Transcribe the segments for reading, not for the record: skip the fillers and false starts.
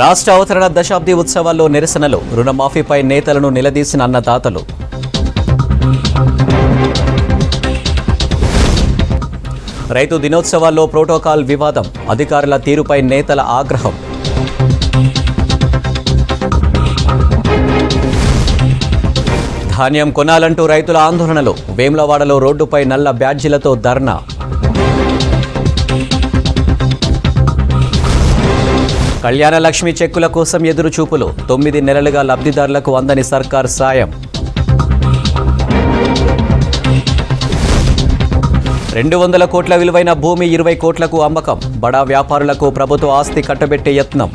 రాష్ట్ర అవతరణ దశాబ్ది ఉత్సవాల్లో నిరసనలు, రుణమాఫీపై నేతలను నిలదీసిన అన్నదాతలు. రైతు దినోత్సవాల్లో ప్రోటోకాల్ వివాదం, అధికారుల తీరుపై నేతల ఆగ్రహం. ధాన్యం కొనాలంటూ రైతుల ఆందోళనలు, వేములవాడలో రోడ్డుపై నల్ల బ్యాడ్జీలతో ధర్నా. కళ్యాణ లక్ష్మి చెక్కుల కోసం ఎదురు చూపులు, 9 నెలలుగా లబ్ధిదారులకు అందని సర్కార్ సాయం. 200 కోట్ల విలువైన భూమి 20 కోట్లకు అమ్మకం, బడా వ్యాపారులకు ప్రభుత్వ ఆస్తి కట్టబెట్టే యత్నం.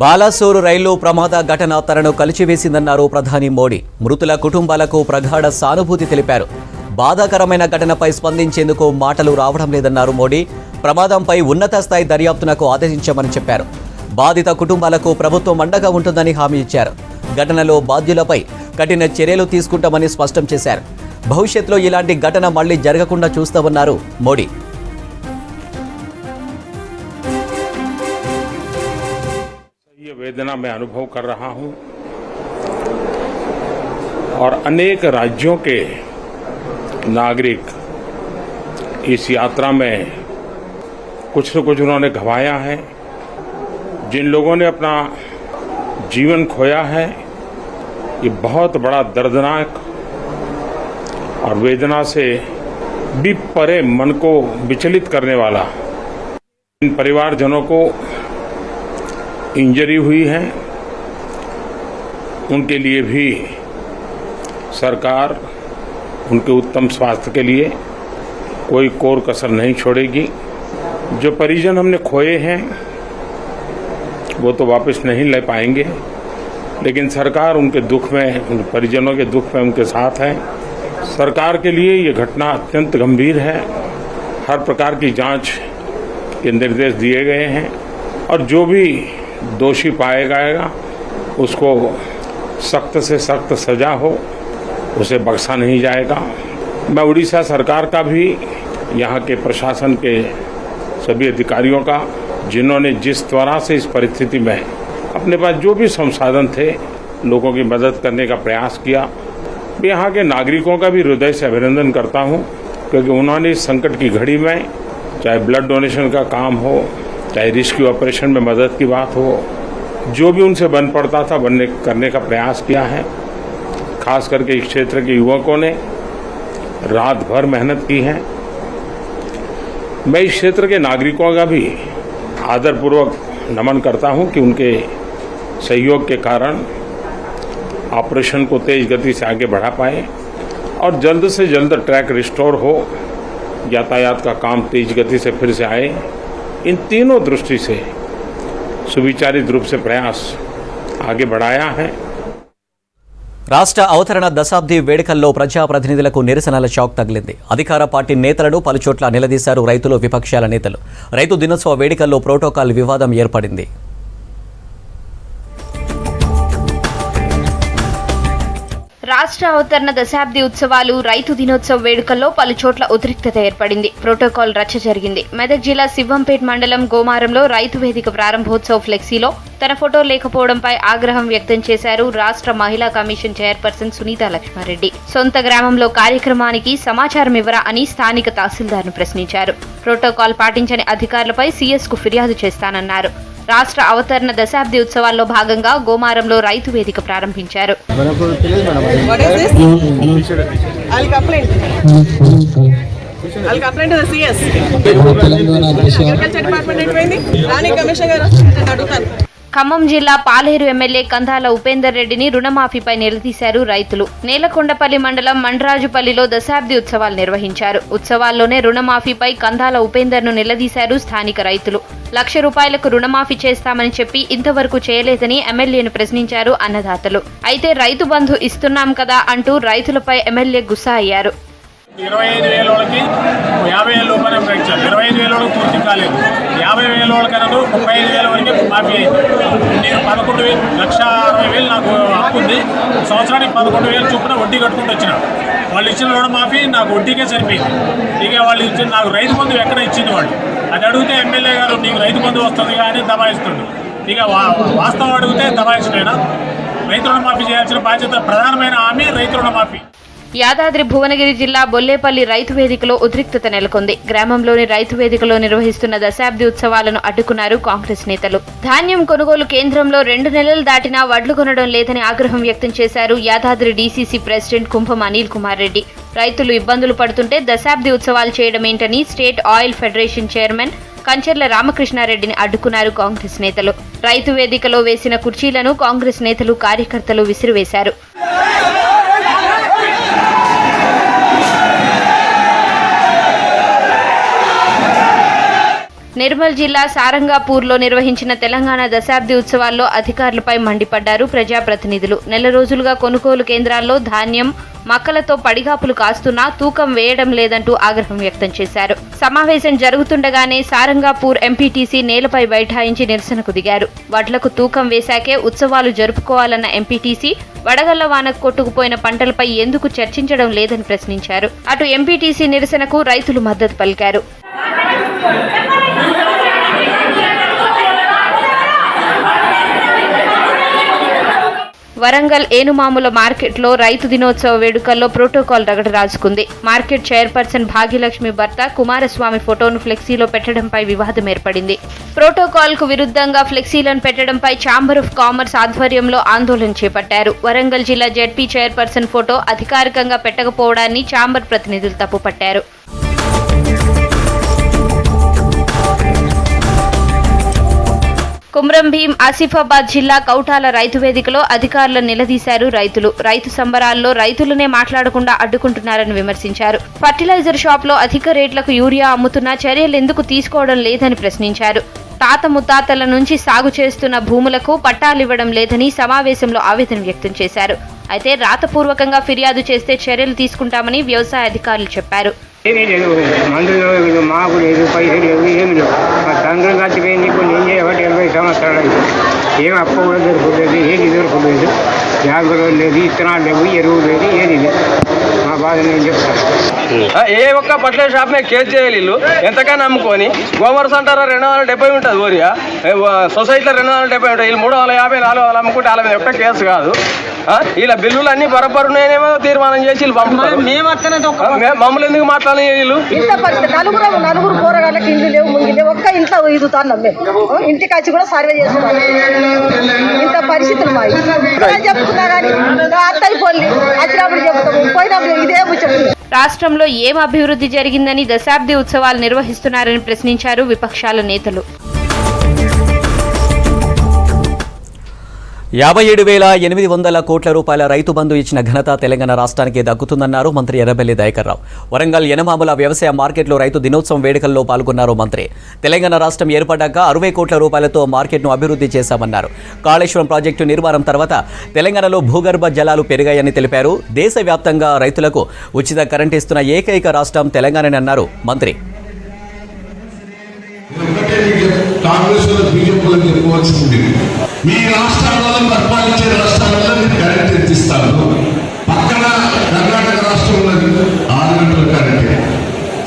బాలాసోరు రైలు ప్రమాద ఘటన తనను కలిచివేసిందన్నారు ప్రధాని మోడీ. మృతుల కుటుంబాలకు ప్రగాఢ సానుభూతి తెలిపారు. బాధాకరమైన ఘటనపై స్పందించేందుకు మాటలు రావడం లేదన్నారు మోడీ. ప్రమాదంపై ఉన్నత స్థాయి దర్యాప్తునకు ఆదేశించామని చెప్పారు. బాధిత కుటుంబాలకు ప్రభుత్వం అండగా ఉంటుందని హామీ ఇచ్చారు. ఘటనలో బాధ్యులపై కఠిన చర్యలు తీసుకుంటామని స్పష్టం చేశారు. భవిష్యత్తులో ఇలాంటి ఘటన మళ్లీ జరగకుండా చూస్తామన్నారు మోడీ. वेदना मैं अनुभव कर रहा हूं और अनेक राज्यों के नागरिक इस यात्रा में कुछ न कुछ उन्होंने गंवाया है. जिन लोगों ने अपना जीवन खोया है, ये बहुत बड़ा दर्दनाक और वेदना से भी परे मन को विचलित करने वाला. इन परिवारजनों को इंजरी हुई है, उनके लिए भी सरकार उनके उत्तम स्वास्थ्य के लिए कोई कोर कसर नहीं छोड़ेगी. जो परिजन हमने खोए हैं वो तो वापस नहीं ले पाएंगे, लेकिन सरकार उनके दुख में, उन परिजनों के दुख में उनके साथ है. सरकार के लिए ये घटना अत्यंत गंभीर है. हर प्रकार की जांच के निर्देश दिए गए हैं और जो भी दोषी पाया जाएगा उसको सख्त से सख्त सजा हो, उसे बख्शा नहीं जाएगा. मैं उड़ीसा सरकार का भी, यहाँ के प्रशासन के सभी अधिकारियों का, जिन्होंने जिस तरह से इस परिस्थिति में अपने पास जो भी संसाधन थे लोगों की मदद करने का प्रयास किया, यहाँ के नागरिकों का भी हृदय से अभिनंदन करता हूँ, क्योंकि उन्होंने इस संकट की घड़ी में चाहे ब्लड डोनेशन का काम हो, चाहे रेस्क्यू ऑपरेशन में मदद की बात हो, जो भी उनसे बन पड़ता था करने का प्रयास किया है. खास करके इस क्षेत्र के युवकों ने रात भर मेहनत की है. मैं इस क्षेत्र के नागरिकों का भी आदरपूर्वक नमन करता हूं कि उनके सहयोग के कारण ऑपरेशन को तेज गति से आगे बढ़ा पाए और जल्द से जल्द ट्रैक रिस्टोर हो, यातायात का काम तेज गति से फिर से आए. इन तीनों दृष्टि से सुविचारित रूप से प्रयास आगे बढ़ाया है. రాష్ట్ర అవతరణ దశాబ్ది వేడుకల్లో ప్రజాప్రతినిధులకు నిరసనల షాక్ తగిలింది. అధికార పార్టీ నేతలను పలుచోట్ల నిలదీశారు రైతులు, విపక్షాల నేతలు. రైతు దినోత్సవ వేడుకల్లో ప్రోటోకాల్ వివాదం ఏర్పడింది. రాష్ట్ర అవతరణ దశాబ్ది ఉత్సవాలు, రైతు దినోత్సవ వేడుకల్లో పలుచోట్ల ఉద్రిక్తత ఏర్పడింది. ప్రోటోకాల్ రచ్చ జరిగింది. మెదక్ జిల్లా శివంపేట్ మండలం గోమారంలో రైతు వేదిక ప్రారంభోత్సవ ఫ్లెక్సీలో తన ఫోటో లేకపోవడంపై ఆగ్రహం వ్యక్తం చేశారు రాష్ట్ర మహిళా కమిషన్ చైర్పర్సన్ సునీతా లక్ష్మారెడ్డి. సొంత గ్రామంలో కార్యక్రమానికి సమాచారం ఇవ్వరా అని స్థానిక తహసీల్దార్ను ప్రశ్నించారు. ప్రోటోకాల్ పాటించని అధికారులపై సీఎస్కు ఫిర్యాదు చేస్తానన్నారు. రాష్ట్ర అవతరణ దశాబ్ది ఉత్సవాల్లో భాగంగా గోమారంలో రైతు వేదిక ప్రారంభించారు. ఖమ్మం జిల్లా పాలేరు ఎమ్మెల్యే కందాల ఉపేందర్ రెడ్డిని రుణమాఫీపై నిలదీశారు రైతులు. నేలకొండపల్లి మండలం మండ్రాజుపల్లిలో దశాబ్ది ఉత్సవాలు నిర్వహించారు. ఉత్సవాల్లోనే రుణమాఫీపై కందాల ఉపేందర్ను నిలదీశారు స్థానిక రైతులు. ₹1,00,000 రుణమాఫీ చేస్తామని చెప్పి ఇంతవరకు చేయలేదని ఎమ్మెల్యేను ప్రశ్నించారు అన్నదాతలు. అయితే రైతు బంధు ఇస్తున్నాం కదా అంటూ రైతులపై ఎమ్మెల్యే గుస్సా అయ్యారు. 25,000 వాళ్ళకి 50,000 రూపాయలు ఇచ్చారు. 25,000 వాళ్ళకి పూర్తి కాలేదు. 50,000 వాళ్ళకన్నా 35,000 వరకే మాఫీ అయింది. నేను 11,60,000 నాకు అప్పు ఉంది. సంవత్సరానికి 11,000 చొప్పున వడ్డీ కట్టుకుంటూ వచ్చిన. వాళ్ళు ఇచ్చిన రుణమాఫీ నాకు వడ్డీకే సరిపోయింది. ఇక వాళ్ళు ఇచ్చిన నాకు రైతు బంధు ఎక్కడ ఇచ్చింది వాళ్ళు అది అడిగితే ఎమ్మెల్యే గారు నీకు రైతు బంధు వస్తుంది కానీ దబాయిస్తుండు. ఇక వాస్తవం అడిగితే దబాయించలేనా? రైతు రుణమాఫీ చేయాల్సిన బాధ్యత ప్రధానమైన హామీ రైతు రుణమాఫీ. యాదాద్రి భువనగిరి జిల్లా బొల్లేపల్లి రైతు వేదికలో ఉద్రిక్తత నెలకొంది. గ్రామంలోని రైతు వేదికలో నిర్వహిస్తున్న దశాబ్ది ఉత్సవాలను అడ్డుకున్నారు కాంగ్రెస్ నేతలు. ధాన్యం కొనుగోలు కేంద్రంలో 2 నెలలు దాటినా వడ్లు కొనడం లేదని ఆగ్రహం వ్యక్తం చేశారు యాదాద్రి డీసీసీ ప్రెసిడెంట్ కుంభం అనిల్ కుమార్ రెడ్డి. రైతులు ఇబ్బందులు పడుతుంటే దశాబ్ది ఉత్సవాలు చేయడమేంటని state oil federation chairman Kancherla రామకృష్ణారెడ్డిని అడ్డుకున్నారు కాంగ్రెస్ నేతలు. రైతు వేదికలో వేసిన కుర్చీలను కాంగ్రెస్ నేతలు కార్యకర్తలు విసిరివేశారు. నిర్మల్ జిల్లా సారంగాపూర్లో నిర్వహించిన తెలంగాణ దశాబ్ది ఉత్సవాల్లో అధికారులపై మండిపడ్డారు ప్రజాప్రతినిధులు. నెల రోజులుగా కొనుగోలు కేంద్రాల్లో ధాన్యం మక్కలతో పడిగాపులు కాస్తున్నా తూకం వేయడం లేదంటూ ఆగ్రహం వ్యక్తం చేశారు. సమావేశం జరుగుతుండగానే సారంగాపూర్ ఎంపీటీసీ నేలపై బైఠాయించి నిరసనకు దిగారు. వడ్లకు తూకం వేశాకే ఉత్సవాలు జరుపుకోవాలన్న ఎంపీటీసీ వడగళ్ల వానకు కొట్టుకుపోయిన పంటలపై ఎందుకు చర్చించడం లేదని ప్రశ్నించారు. అటు ఎంపీటీసీ నిరసనకు రైతులు మద్దతు పలికారు. వరంగల్ ఏనుమాముల మార్కెట్లో రైతు దినోత్సవ వేడుకల్లో ప్రోటోకాల్ రగడ రాజుకుంది. మార్కెట్ చైర్పర్సన్ భాగ్యలక్ష్మి భర్త కుమారస్వామి ఫోటోను ఫ్లెక్సీలో పెట్టడంపై వివాదం ఏర్పడింది. ప్రోటోకాల్ కు విరుద్ధంగా ఫ్లెక్సీలను పెట్టడంపై ఛాంబర్ ఆఫ్ కామర్స్ ఆధ్వర్యంలో ఆందోళన చేపట్టారు. వరంగల్ జిల్లా జెడ్పీ చైర్పర్సన్ ఫోటో అధికారికంగా పెట్టకపోవడాన్ని ఛాంబర్ ప్రతినిధులు తప్పుపట్టారు. కుమ్రం భీం ఆసిఫాబాద్ జిల్లా కౌటాల రైతు వేదికలో అధికారులను నిలదీశారు రైతులు. రైతు సంబరాల్లో రైతులనే మాట్లాడకుండా అడ్డుకుంటున్నారని విమర్శించారు. ఫర్టిలైజర్ షాప్లో అధిక రేట్లకు యూరియా అమ్ముతున్నా చర్యలు ఎందుకు తీసుకోవడం లేదని ప్రశ్నించారు. తాత ముత్తాతల నుంచి సాగు చేస్తున్న భూములకు పట్టాలివ్వడం లేదని సమావేశంలో ఆవేదన వ్యక్తం చేశారు. అయితే రాతపూర్వకంగా ఫిర్యాదు చేస్తే చర్యలు తీసుకుంటామని వ్యవసాయ అధికారులు చెప్పారు. ఏమీ లేదు, మందులు మాకు లేదు, పైసలు లేవు, ఏమి లేవు. మా తండ్రి గతిపోయింది. ఇప్పుడు నేను చేయబట్టి 80 సంవత్సరాలు అయింది. ఏం అప్పు కూడా దొరకలేదు, ఏది దొరకలేదు. జాగ్రత్త లేదు, ఇత్తనాలు లేవు, ఎరువు లేదు, ఏది లేదు. మా బాధ నేను చెప్తాను. ఏ ఒక్క పట్ల షాప్ మీద కేసు చేయాలి. వీళ్ళు ఎంతకైనా అమ్ముకొని గోమర్స్ అంటారా 270 ఉంటుంది ఓరియా, సొసైటీలో 270 ఉంటాయి. వీళ్ళు 350, 400 అమ్ముకుంటే వాళ్ళ మీద ఒక్క కేసు కాదు. వీళ్ళ బిల్లులు అన్ని బరబరునేమో తీర్మానం చేసి వీళ్ళు పంపుతారు. మమ్మల్ని ఎందుకు మాట్లాడాలి? వీళ్ళు నలుగురు కూరగాయలకు ఇల్లు లేవు, ముందు లేవు, ఒక్క ఇంట్లో ఇదుతాను మేము. ఇంటికి వచ్చి కూడా సర్వే చేస్తున్నాం. ఇంత పరిస్థితులు మా చెప్తున్నా కానీ అత్తయిపోయి వచ్చినప్పుడు చెప్తాము, పోయినప్పుడు ఇదే చెప్తున్నాం. రాష్ట్రంలో ఏం అభివృద్ధి జరిగిందని దశాబ్ది ఉత్సవాలు నిర్వహిస్తున్నారని ప్రశ్నించారు విపక్షాల నేతలు. 57,800 కోట్ల రూపాయల రైతు బంధు ఇచ్చిన ఘనత తెలంగాణ రాష్ట్రానికి దక్కుతుందన్నారు మంత్రి ఎర్రబెల్లి దయాకర్రావు. వరంగల్ యనమాముల వ్యవసాయ మార్కెట్లో రైతు దినోత్సవం వేడుకల్లో పాల్గొన్నారు మంత్రి. తెలంగాణ రాష్ట్రం ఏర్పడ్డాక 60 కోట్ల రూపాయలతో మార్కెట్ను అభివృద్ధి చేశామన్నారు. కాళేశ్వరం ప్రాజెక్టు నిర్మాణం తర్వాత తెలంగాణలో భూగర్భ జలాలు పెరిగాయని తెలిపారు. దేశవ్యాప్తంగా రైతులకు ఉచిత కరెంట్ ఇస్తున్న ఏకైక రాష్ట్రం తెలంగాణని అన్నారు మంత్రి. మీ రాష్ట్రాలలో పరిపాలించే రాష్ట్రాలలో మీరు కరెంట్ ఎత్తిస్తారు. పక్కన కర్ణాటక రాష్ట్రం ఉన్నది, 6 గంటల కరెంటే.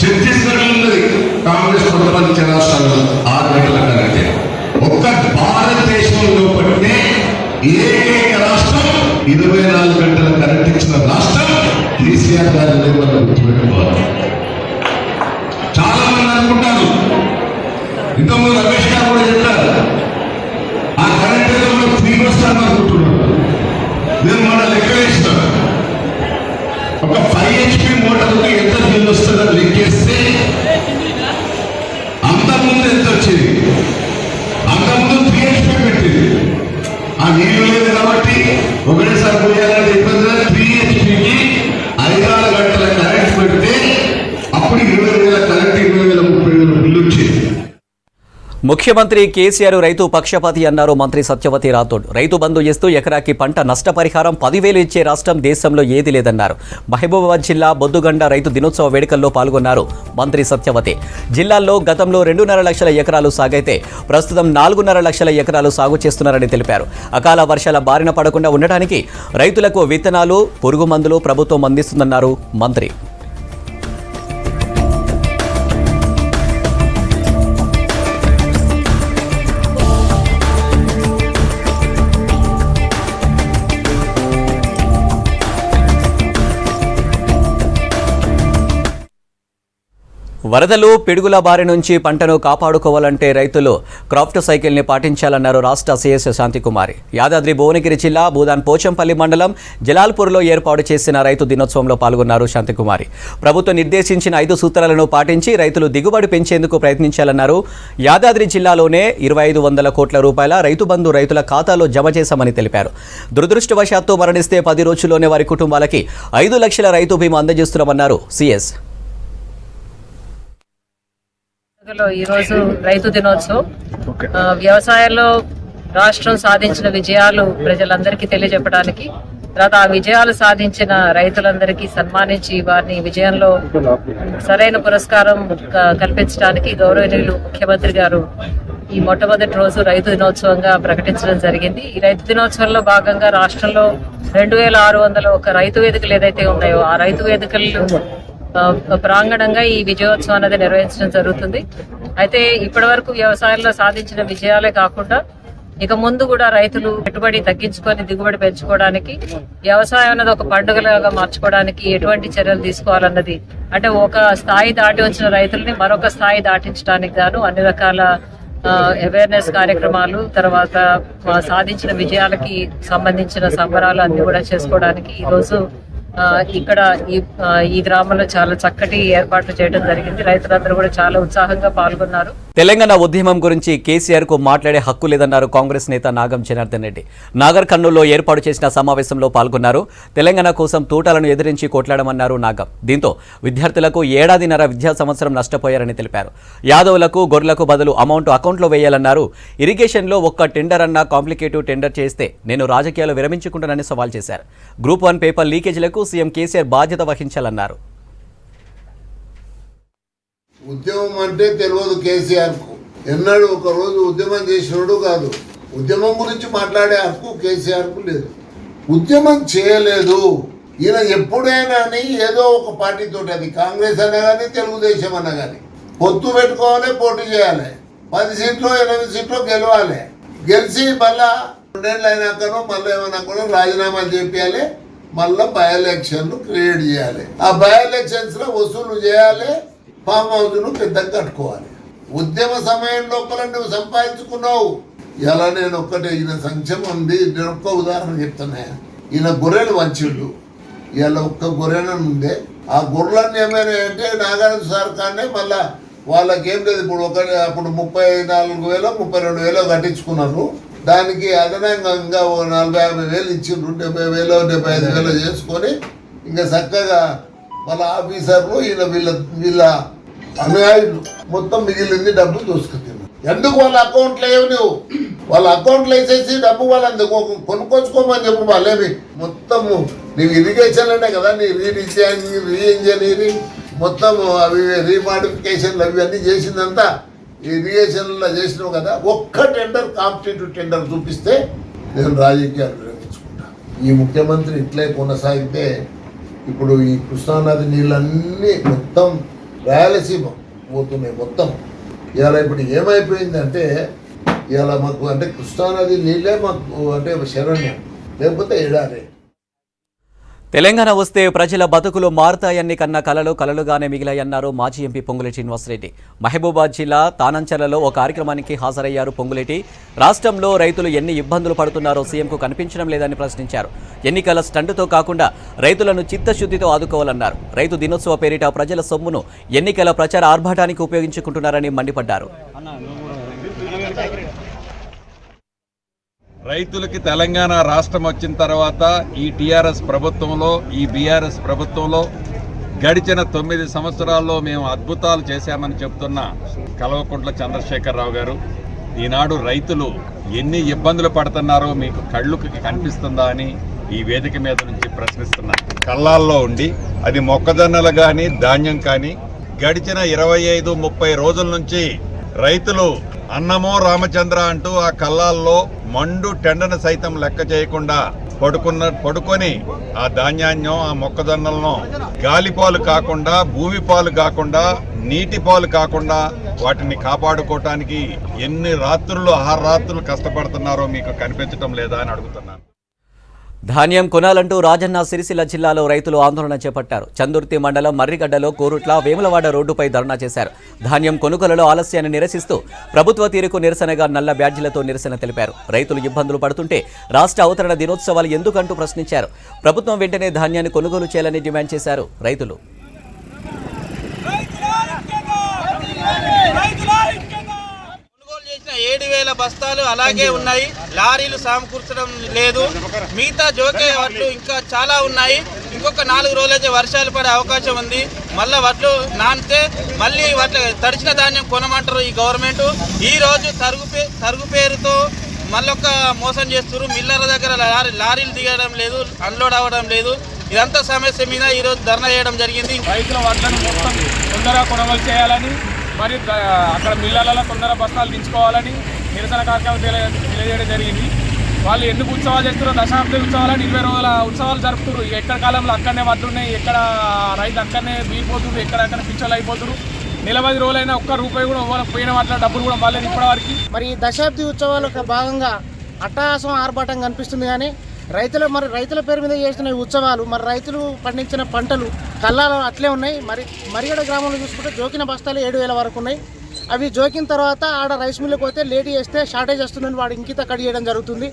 ఛత్తీస్గఢ్ ఉన్నది, కాంగ్రెస్ పరిపాలించే రాష్ట్రాలలో 6 గంటల కరెంటే. ఒక్క భారతదేశంలో పట్టినే ఏకైక రాష్ట్రం 24 గంటల కరెంట్ ఇచ్చిన రాష్ట్రం కేసీఆర్ గారు గుర్తుపెట్టుకోవాలి. చాలా మంది అనుకుంటారు, ఇంతకుముందు రమేష్ గారు కూడా చెప్పారు, ఆ కరెంట్ ఏదో 3 వస్తాను అనుకుంటున్నాను. నేను మన లెక్క వేసినాను. ముఖ్యమంత్రి కేసీఆర్ రైతు పక్షపాతి అన్నారు మంత్రి సత్యవతి రాథోడ్. రైతు బంధు ఇస్తూ ఎకరాకి పంట నష్టపరిహారం 10,000 ఇచ్చే రాష్ట్రం దేశంలో ఏదీ లేదన్నారు. మహబూబాబాద్ జిల్లా బొద్దుగండ రైతు దినోత్సవ వేడుకల్లో పాల్గొన్నారు మంత్రి సత్యవతి. జిల్లాల్లో గతంలో 2.5 లక్షల ఎకరాలు సాగైతే ప్రస్తుతం 4.5 లక్షల ఎకరాలు సాగు చేస్తున్నారని తెలిపారు. అకాల వర్షాల బారిన పడకుండా ఉండటానికి రైతులకు విత్తనాలు, పురుగు మందులు ప్రభుత్వం అందిస్తుందన్నారు మంత్రి. వరదలు, పిడుగుల బారి నుంచి పంటను కాపాడుకోవాలంటే రైతులు క్రాఫ్ట్ సైకిల్ని పాటించాలన్నారు రాష్ట్ర సిఎస్ శాంతికుమారి. యాదాద్రి భువనగిరి జిల్లా భూదాన్ పోచంపల్లి మండలం జలాల్పూర్లో ఏర్పాటు చేసిన రైతు దినోత్సవంలో పాల్గొన్నారు శాంతికుమారి. ప్రభుత్వం నిర్దేశించిన 5 సూత్రాలను పాటించి రైతులు దిగుబడి పెంచేందుకు ప్రయత్నించాలన్నారు. యాదాద్రి జిల్లాలోనే 2,500 కోట్ల రూపాయల రైతు బంధు రైతుల ఖాతాలో జమ చేశామని తెలిపారు. దురదృష్టవశాత్తు మరణిస్తే 10 రోజుల్లోనే వారి కుటుంబాలకి 5 లక్షల రైతు బీమా అందజేస్తున్నామన్నారు సిఎస్. ఈరోజు రైతు దినోత్సవం. వ్యవసాయంలో రాష్ట్రం సాధించిన విజయాలు ప్రజలందరికీ తెలియజెప్పడానికి, తర్వాత ఆ విజయాలు సాధించిన రైతులందరికీ సన్మానించి వారిని విజయంలో సరైన పురస్కారం కల్పించడానికి గౌరవనీయులు ముఖ్యమంత్రి గారు ఈ మొట్టమొదటి రోజు రైతు దినోత్సవంగా ప్రకటించడం జరిగింది. ఈ రైతు దినోత్సవంలో భాగంగా రాష్ట్రంలో 2,601 రైతు వేదికలు ఏదైతే ఉన్నాయో ఆ రైతు వేదికలు ప్రాంగణంగా ఈ విజయోత్సవం అనేది నిర్వహించడం జరుగుతుంది. అయితే ఇప్పటి వరకు వ్యవసాయంలో సాధించిన విజయాలే కాకుండా ఇక ముందు కూడా రైతులు పెట్టుబడి తగ్గించుకొని దిగుబడి పెంచుకోవడానికి, వ్యవసాయం అనేది ఒక పండుగలాగా మార్చుకోవడానికి ఎటువంటి చర్యలు తీసుకోవాలన్నది, అంటే ఒక స్థాయి దాటి వచ్చిన రైతుల్ని మరొక స్థాయి దాటించడానికి గాను అన్ని రకాల అవేర్నెస్ కార్యక్రమాలు, తర్వాత సాధించిన విజయాలకి సంబంధించిన సంబరాలు అన్ని కూడా చేసుకోవడానికి ఈరోజు ఇక్కడ ఈ గ్రామంలో చాలా చక్కటి ఏర్పాట్లు చేయడం జరిగింది. రైతులందరూ కూడా చాలా ఉత్సాహంగా పాల్గొన్నారు. తెలంగాణ ఉద్యమం గురించి కేసీఆర్ కు మాట్లాడే హక్కు లేదన్నారు కాంగ్రెస్ నేత నాగం జనార్దన్ రెడ్డి. నాగర్ కర్నూలులో ఏర్పాటు చేసిన సమావేశంలో పాల్గొన్నారు. తెలంగాణ కోసం తూటాలను ఎదిరించి కొట్లాడమన్నారు నాగం. దీంతో విద్యార్థులకు 1.5 ఏళ్ల విద్యా సంవత్సరం నష్టపోయారని తెలిపారు. యాదవులకు, గొర్రెలకు బదులు అమౌంట్ అకౌంట్లో వేయాలన్నారు. ఇరిగేషన్లో ఒక్క టెండర్ అన్నా కాంప్లికేటివ్ టెండర్ చేస్తే నేను రాజకీయాలు విరమించుకుంటానని సవాల్ చేశారు. గ్రూప్ 1 పేపర్ లీకేజీలకు సీఎం కేసీఆర్ బాధ్యత వహించాలన్నారు. ఉద్యమం అంటే తెలియదు కేసీఆర్కు. ఎన్నడూ ఒక రోజు ఉద్యమం చేసినోడు కాదు. ఉద్యమం గురించి మాట్లాడే హక్కు కేసీఆర్కు లేదు. ఉద్యమం చేయలేదు ఈయన. ఎప్పుడైనా ఏదో ఒక పార్టీతో, అది కాంగ్రెస్ అన్నా కానీ తెలుగుదేశం అన్నా కానీ, పొత్తు పెట్టుకోవాలి, పోటీ చేయాలి, 10 సీట్లు 8 సీట్లు గెలవాలి. గెలిచి మళ్ళా 2 ఏళ్ళు అయినాకనో మళ్ళీ ఏమైనా కూడా రాజీనామాలు చేయాలి, మళ్ళీ బై ఎలక్షన్లు క్రియేట్ చేయాలి. ఆ బై ఎలక్షన్స్లో వసూలు చేయాలి, ఫామ్ హౌస్ను పెద్దగా కట్టుకోవాలి. ఉద్యమ సమయం లోపల నువ్వు సంపాదించుకున్నావు. ఇలా నేను ఒక్కటే, ఈయన సంక్షేమం ఉంది. నేను ఒక్క ఉదాహరణ చెప్తున్నా. ఈయన గొర్రెలు వంచిండు. ఇలా ఒక్క గొర్రెను ఉందే, ఆ గొర్రెలన్నీ ఏమైనా అంటే నాగార్జున సార్ కానీ మళ్ళా వాళ్ళకేం లేదు. ఇప్పుడు అప్పుడు 34,000 32,000 కట్టించుకున్నారు. దానికి అదనంగా ఇంకా 40,000-50,000 ఇచ్చిండ్రు. 70,000 75,000 చేసుకొని ఇంకా చక్కగా వాళ్ళ ఆఫీసర్లు వీళ్ళ అనుయాయులు మొత్తం మిగిలింది డబ్బు దోసుకుతున్నారు. ఎందుకు వాళ్ళ అకౌంట్లో ఏమి నువ్వు వాళ్ళ అకౌంట్లో వేసేసి డబ్బు వాళ్ళని కొనుక్కొచ్చుకోమని చెప్పు. వాళ్ళేమి మొత్తము నీవు ఇరిగేషన్లోనే కదా, నీ రీఇంజనీరింగ్ మొత్తం అవి రీమాడిఫికేషన్లు అవి అన్నీ చేసిందంతా ఇరిగేషన్లో చేసినావు కదా. ఒక్క టెండర్ కాంపిటేటివ్ టెండర్ చూపిస్తే నేను రాజకీయాలు విరమించుకుంటాను. ఈ ముఖ్యమంత్రి ఇట్లే కొనసాగితే ఇప్పుడు ఈ కృష్ణానది నీళ్ళన్నీ మొత్తం రాయలసీమ పోతున్నాయి మొత్తం. ఇవాళ ఇప్పుడు ఏమైపోయిందంటే ఇవాళ మాకు అంటే కృష్ణానది నీళ్ళే మాకు అంటే శరణ్యం, లేకపోతే ఎడారే. తెలంగాణ వస్తే ప్రజల బతుకులు మారుతాయన్ని కన్న కలలుగానే మిగిలాయన్నారు మాజీ ఎంపీ పొంగులేటి శ్రీనివాసరెడ్డి. మహబూబాబాద్ జిల్లా తానంచర్లలో ఓ కార్యక్రమానికి హాజరయ్యారు పొంగులేటి. రాష్ట్రంలో రైతులు ఎన్ని ఇబ్బందులు పడుతున్నారో సీఎంకు కనిపించడం లేదని ప్రశ్నించారు. ఎన్నికల స్టంటుతో కాకుండా రైతులను చిత్తశుద్ధితో ఆదుకోవాలన్నారు. రైతు దినోత్సవ పేరిట ప్రజల సొమ్మును ఎన్నికల ప్రచార ఆర్భాటానికి ఉపయోగించుకుంటున్నారని మండిపడ్డారు. రైతులకి తెలంగాణ రాష్ట్రం వచ్చిన తర్వాత ఈ టీఆర్ఎస్ ప్రభుత్వంలో, ఈ బీఆర్ఎస్ ప్రభుత్వంలో గడిచిన 9 సంవత్సరాల్లో మేము అద్భుతాలు చేశామని చెప్తున్న కల్వకుంట్ల చంద్రశేఖరరావు గారు, ఈనాడు రైతులు ఎన్ని ఇబ్బందులు పడుతున్నారో మీకు కళ్ళుకి కనిపిస్తుందా అని ఈ వేదిక మీద నుంచి ప్రశ్నిస్తున్నారు. కళ్ళాల్లో ఉండి అది మొక్కజొన్నలు కానీ ధాన్యం కానీ గడిచిన 25-30 రోజుల నుంచి రైతులు అన్నమో రామచంద్ర అంటూ ఆ కళ్ళాల్లో మండు టెండను సైతం లెక్క చేయకుండా పడుకొని ఆ ధాన్యాన్ని ఆ మొక్కజొన్నలను గాలిపాలు కాకుండా భూమి పాలు కాకుండా నీటి పాలు కాకుండా వాటిని కాపాడుకోవటానికి ఎన్ని రాత్రులు ఆహారాత్రులు కష్టపడుతున్నారో మీకు కనిపించడం లేదా అని అడుగుతున్నాను. ధాన్యం కొనాలంటూ రాజన్న సిరిసిల్ల జిల్లాలో రైతులు ఆందోళన చేపట్టారు. చందుర్తి మండలం మర్రిగడ్డలో కోరుట్ల వేములవాడ రోడ్డుపై ధర్నా చేశారు. ధాన్యం కొనుగోలులో ఆలస్యాన్ని నిరసిస్తూ ప్రభుత్వ తీరుకు నిరసనగా నల్ల బ్యాడ్జీలతో నిరసన తెలిపారు. రైతులు ఇబ్బందులు పడుతుంటే రాష్ట్ర అవతరణ దినోత్సవాలు ఎందుకంటూ ప్రశ్నించారు. ప్రభుత్వం వెంటనే ధాన్యాన్ని కొనుగోలు చేయాలని డిమాండ్ చేశారు రైతులు. కొనుగోలు చేసిన 7,000 బస్తాలు అలాగే ఉన్నాయి. లారీలు సమకూర్చడం లేదు. మిగతా జోకే వడ్లు ఇంకా చాలా ఉన్నాయి. ఇంకొక 4 రోజులైతే వర్షాలు పడే అవకాశం ఉంది. మళ్ళీ వడ్లు నానితే మళ్ళీ వడ్ల తడిచిన ధాన్యం కొనమంటారు ఈ గవర్నమెంట్. ఈ రోజు తరుగు పేరుతో మళ్ళొక్క మోసం చేస్తున్నారు. మిల్లర్ల దగ్గర లారీలు దిగడం లేదు, అన్లోడ్ అవ్వడం లేదు. ఇదంతా సమస్య మీద ఈరోజు ధర్నా చేయడం జరిగింది. రైతుల వడ్లను మొత్తం తొందరగా కొనుగోలు చేయాలని, మరి అక్కడ మిల్లర్లలో తొందరగా బస్తాలు దించుకోవాలని నిరసన కార్యక్రమం తెలియజేయడం జరిగింది. వాళ్ళు ఎందుకు ఉత్సవాలు చేస్తున్నారో, దశాబ్ద ఉత్సవాలని 20 రోజుల ఉత్సవాలు జరుపుతున్నారు. ఎక్కడ కాలంలో అక్కడనే వడ్లున్నాయి, ఎక్కడ రైతు అక్కడనే బీగిపోతున్నారు, ఎక్కడక్కడ పిచ్చలు అయిపోతున్నారు. 40 రోజులైనా ఒక్క రూపాయి కూడా పోయిన వాటిలో డబ్బులు కూడా మళ్ళీ ఇప్పటివరకు. మరి ఈ దశాబ్ది ఉత్సవాలకు భాగంగా అట్టహాసం ఆర్భాటం కనిపిస్తుంది. కానీ రైతుల పేరు మీద చేస్తున్న ఈ ఉత్సవాలు, మరి రైతులు పండించిన పంటలు కళ్ళాలో అట్లే ఉన్నాయి. మరిగడ గ్రామంలో చూసుకుంటే జోకిన బస్తాలు 7,000 వరకు ఉన్నాయి. అవి జోకిన తర్వాత ఆడ రైస్ మిల్లుకి పోతే లేట్ చేస్తే షార్టేజ్ వస్తుందని వాడు ఇంకిత కట్ చేయడం జరుగుతుంది.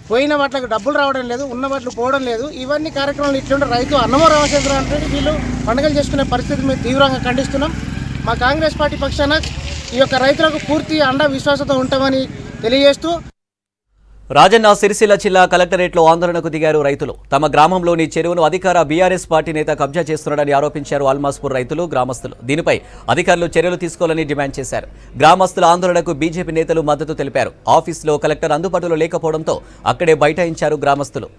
పోయిన వాటికి డబ్బులు రావడం లేదు, ఉన్న వాటికి పోవడం లేదు. ఇవన్నీ కార్యక్రమాలు ఇట్లుంటే రైతు అన్నమో రామచంద్ర అంటే వీళ్ళు పండుగలు చేసుకునే పరిస్థితి మేము తీవ్రంగా ఖండిస్తున్నాం. మా కాంగ్రెస్ పార్టీ పక్షాన ఈ యొక్క రైతులకు పూర్తి అండ విశ్వాసంతో ఉంటామని తెలియజేస్తూ రాజన్న సిరిసిల్ల జిల్లా కలెక్టరేట్లో ఆందోళనకు దిగారు రైతులు. తమ గ్రామంలోని చెరువును అధికార బీఆర్ఎస్ పార్టీ నేత కబ్జా చేస్తున్నాడని ఆరోపించారు అల్మాస్పూర్ రైతులు, గ్రామస్తులు. దీనిపై అధికారులు చర్యలు తీసుకోవాలని డిమాండ్ చేశారు. గ్రామస్తుల ఆందోళనకు బీజేపీ నేతలు మద్దతు తెలిపారు. ఆఫీసులో కలెక్టర్ అందుబాటులో లేకపోవడంతో అక్కడే బైఠాయించారు గ్రామస్తులు.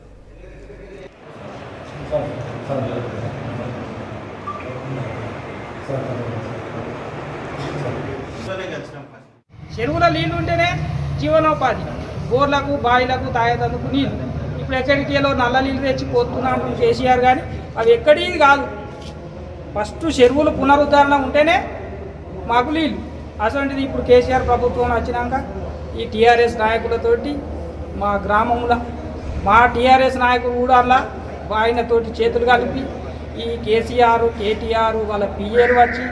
చెరువుల నీళ్లు ఉంటేనే జీవనోపాధి. బోర్లకు బాయిలకు తాగేందుకు నీళ్ళు. ఇప్పుడు ఎక్కడికి వెళ్ళో నల్ల నీళ్ళు తెచ్చి పోతున్నాను కేసీఆర్, కానీ అవి ఎక్కడిది కాదు. ఫస్ట్ చెరువులు పునరుద్ధరణ ఉంటేనే మాకు నీళ్ళు. అటువంటిది ఇప్పుడు కేసీఆర్ ప్రభుత్వం వచ్చినాక ఈ టీఆర్ఎస్ నాయకులతోటి మా గ్రామంలో మా టీఆర్ఎస్ నాయకులు కూడా అలా ఆయనతోటి చేతులు కలిపి ఈ కేసీఆర్ కేటీఆర్ వాళ్ళ పిఏలు వచ్చి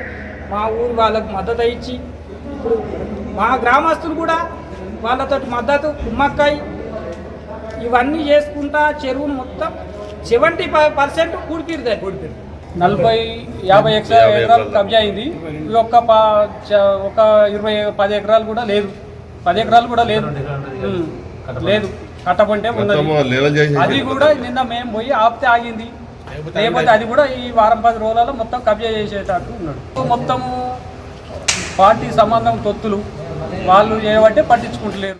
మా ఊరు వాళ్ళకు మద్దతు ఇచ్చి ఇప్పుడు మా గ్రామస్తులు కూడా వాళ్ళతో మద్దతు కుమ్మక్కాయి ఇవన్నీ చేసుకుంటా చెరువును మొత్తం 75% కూడిపిరుతాయి. 40-50 ఎకరాలు కబ్జా అయింది. ఒక 10 ఎకరాలు కూడా లేదు, 10 ఎకరాలు కూడా లేదు లేదు కట్టబంటే ఉన్నది. అది కూడా నిన్న మేము పోయి ఆపితే ఆగింది. లేకపోతే అది కూడా ఈ వారం 10 రోజులలో మొత్తం కబ్జా చేసేటట్టు ఉన్నాడు. మొత్తము పార్టీ సంబంధం తొత్తులు వాళ్ళు చేయబట్టే పట్టించుకుంటలేరు.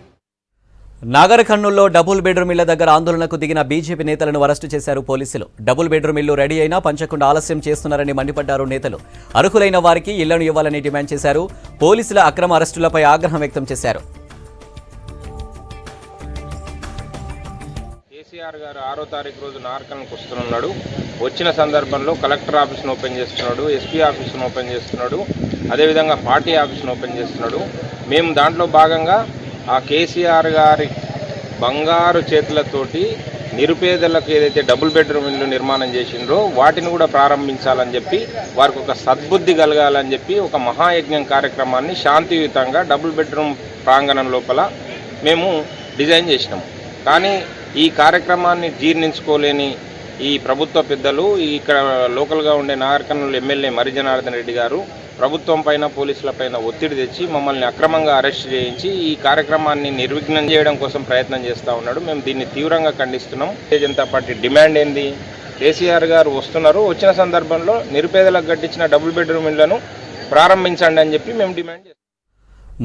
నాగర్ కర్నూల్లో డబుల్ బెడ్రూమ్ ఇళ్ల దగ్గర ఆందోళనకు దిగిన బీజేపీ నేతలను అరెస్టు చేశారు పోలీసులు. డబుల్ బెడ్రూమ్ ఇల్లు రెడీ అయినా పంచకుండా ఆలస్యం చేస్తున్నారని మండిపడ్డారు నేతలు. అర్హులైన వారికి ఇళ్లను ఇవ్వాలని డిమాండ్ చేశారు. పోలీసుల అక్రమ అరెస్టులపై ఆగ్రహం వ్యక్తం చేశారు. కేసీఆర్ గారు 6వ తారీఖు రోజు నార్కన్కు వస్తున్నాడు. వచ్చిన సందర్భంలో కలెక్టర్ ఆఫీస్ను ఓపెన్ చేస్తున్నాడు, ఎస్పీ ఆఫీస్ను ఓపెన్ చేస్తున్నాడు, అదేవిధంగా పార్టీ ఆఫీస్ను ఓపెన్ చేస్తున్నాడు. మేము దాంట్లో భాగంగా ఆ కేసీఆర్ గారి బంగారు చేతులతోటి నిరుపేదలకు ఏదైతే డబుల్ బెడ్రూమ్ ఇల్లు నిర్మాణం చేసిండ్రో వాటిని కూడా ప్రారంభించాలని చెప్పి, వారికి ఒక సద్బుద్ధి కలగాలని చెప్పి ఒక మహాయజ్ఞం కార్యక్రమాన్ని శాంతియుతంగా డబుల్ బెడ్రూమ్ ప్రాంగణం లోపల మేము డిజైన్ చేసినాము. కానీ ఈ కార్యక్రమాన్ని జీర్ణించుకోలేని ఈ ప్రభుత్వ పెద్దలు, ఇక్కడ లోకల్గా ఉండే నాగర్ కర్నూలు ఎమ్మెల్యే మరి జనార్దన్ రెడ్డి గారు ప్రభుత్వం పైన పోలీసుల పైన ఒత్తిడి తెచ్చి మమ్మల్ని అక్రమంగా అరెస్ట్ చేయించి ఈ కార్యక్రమాన్ని నిర్విఘ్నం చేయడం కోసం ప్రయత్నం చేస్తూ ఉన్నాడు. మేము దీన్ని తీవ్రంగా ఖండిస్తున్నాం. భారతీయ జనతా పార్టీ డిమాండ్ ఏంది? కేసీఆర్ గారు వస్తున్నారు, వచ్చిన సందర్భంలో నిరుపేదలకు కట్టించిన డబుల్ బెడ్రూమ్ ఇళ్లను ప్రారంభించండి అని చెప్పి మేము డిమాండ్ చేస్తాం.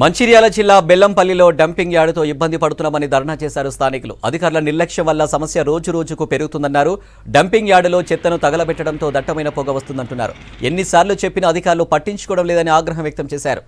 మంచిర్యాల జిల్లా బెల్లంపల్లిలో డంపింగ్ యార్డుతో ఇబ్బంది పడుతున్నామని ధర్నా చేశారు స్థానికులు. అధికారుల నిర్లక్ష్యం వల్ల సమస్య రోజురోజుకు పెరుగుతుందన్నారు. డంపింగ్ యార్డులో చెత్తను తగలబెట్టడంతో దట్టమైన పొగ వస్తుందంటున్నారు. ఎన్నిసార్లు చెప్పినా అధికారులు పట్టించుకోవడం లేదని ఆగ్రహం వ్యక్తం చేశారు.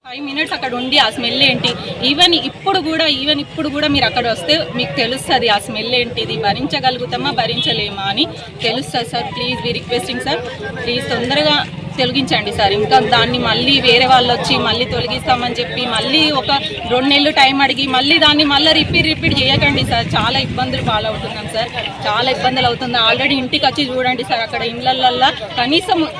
5 minutes అక్కడ ఉండి ఆ స్మెల్ ఏంటి, ఈవెన్ ఇప్పుడు కూడా మీరు అక్కడ వస్తే మీకు తెలుస్తుంది ఆ స్మెల్ ఏంటిది, భరించగలుగుతామా భరించలేమా అని తెలుస్తుంది sir. Please we requesting sir, please తొందరగా తొలగించండి సార్. ఇంకా దాన్ని మళ్ళీ వేరే వాళ్ళు వచ్చి మళ్ళీ తొలగిస్తామని చెప్పి మళ్ళీ ఒక 2 నెలలు టైం అడిగి మళ్ళీ దాన్ని మళ్ళీ రిపీట్ చేయకండి సార్. చాలా ఇబ్బందులు పాలవుతున్నాం సార్, చాలా ఇబ్బందులు అవుతుంది. ఆల్రెడీ ఇంటికి వచ్చి చూడండి సార్, అక్కడ ఇళ్ళల్లో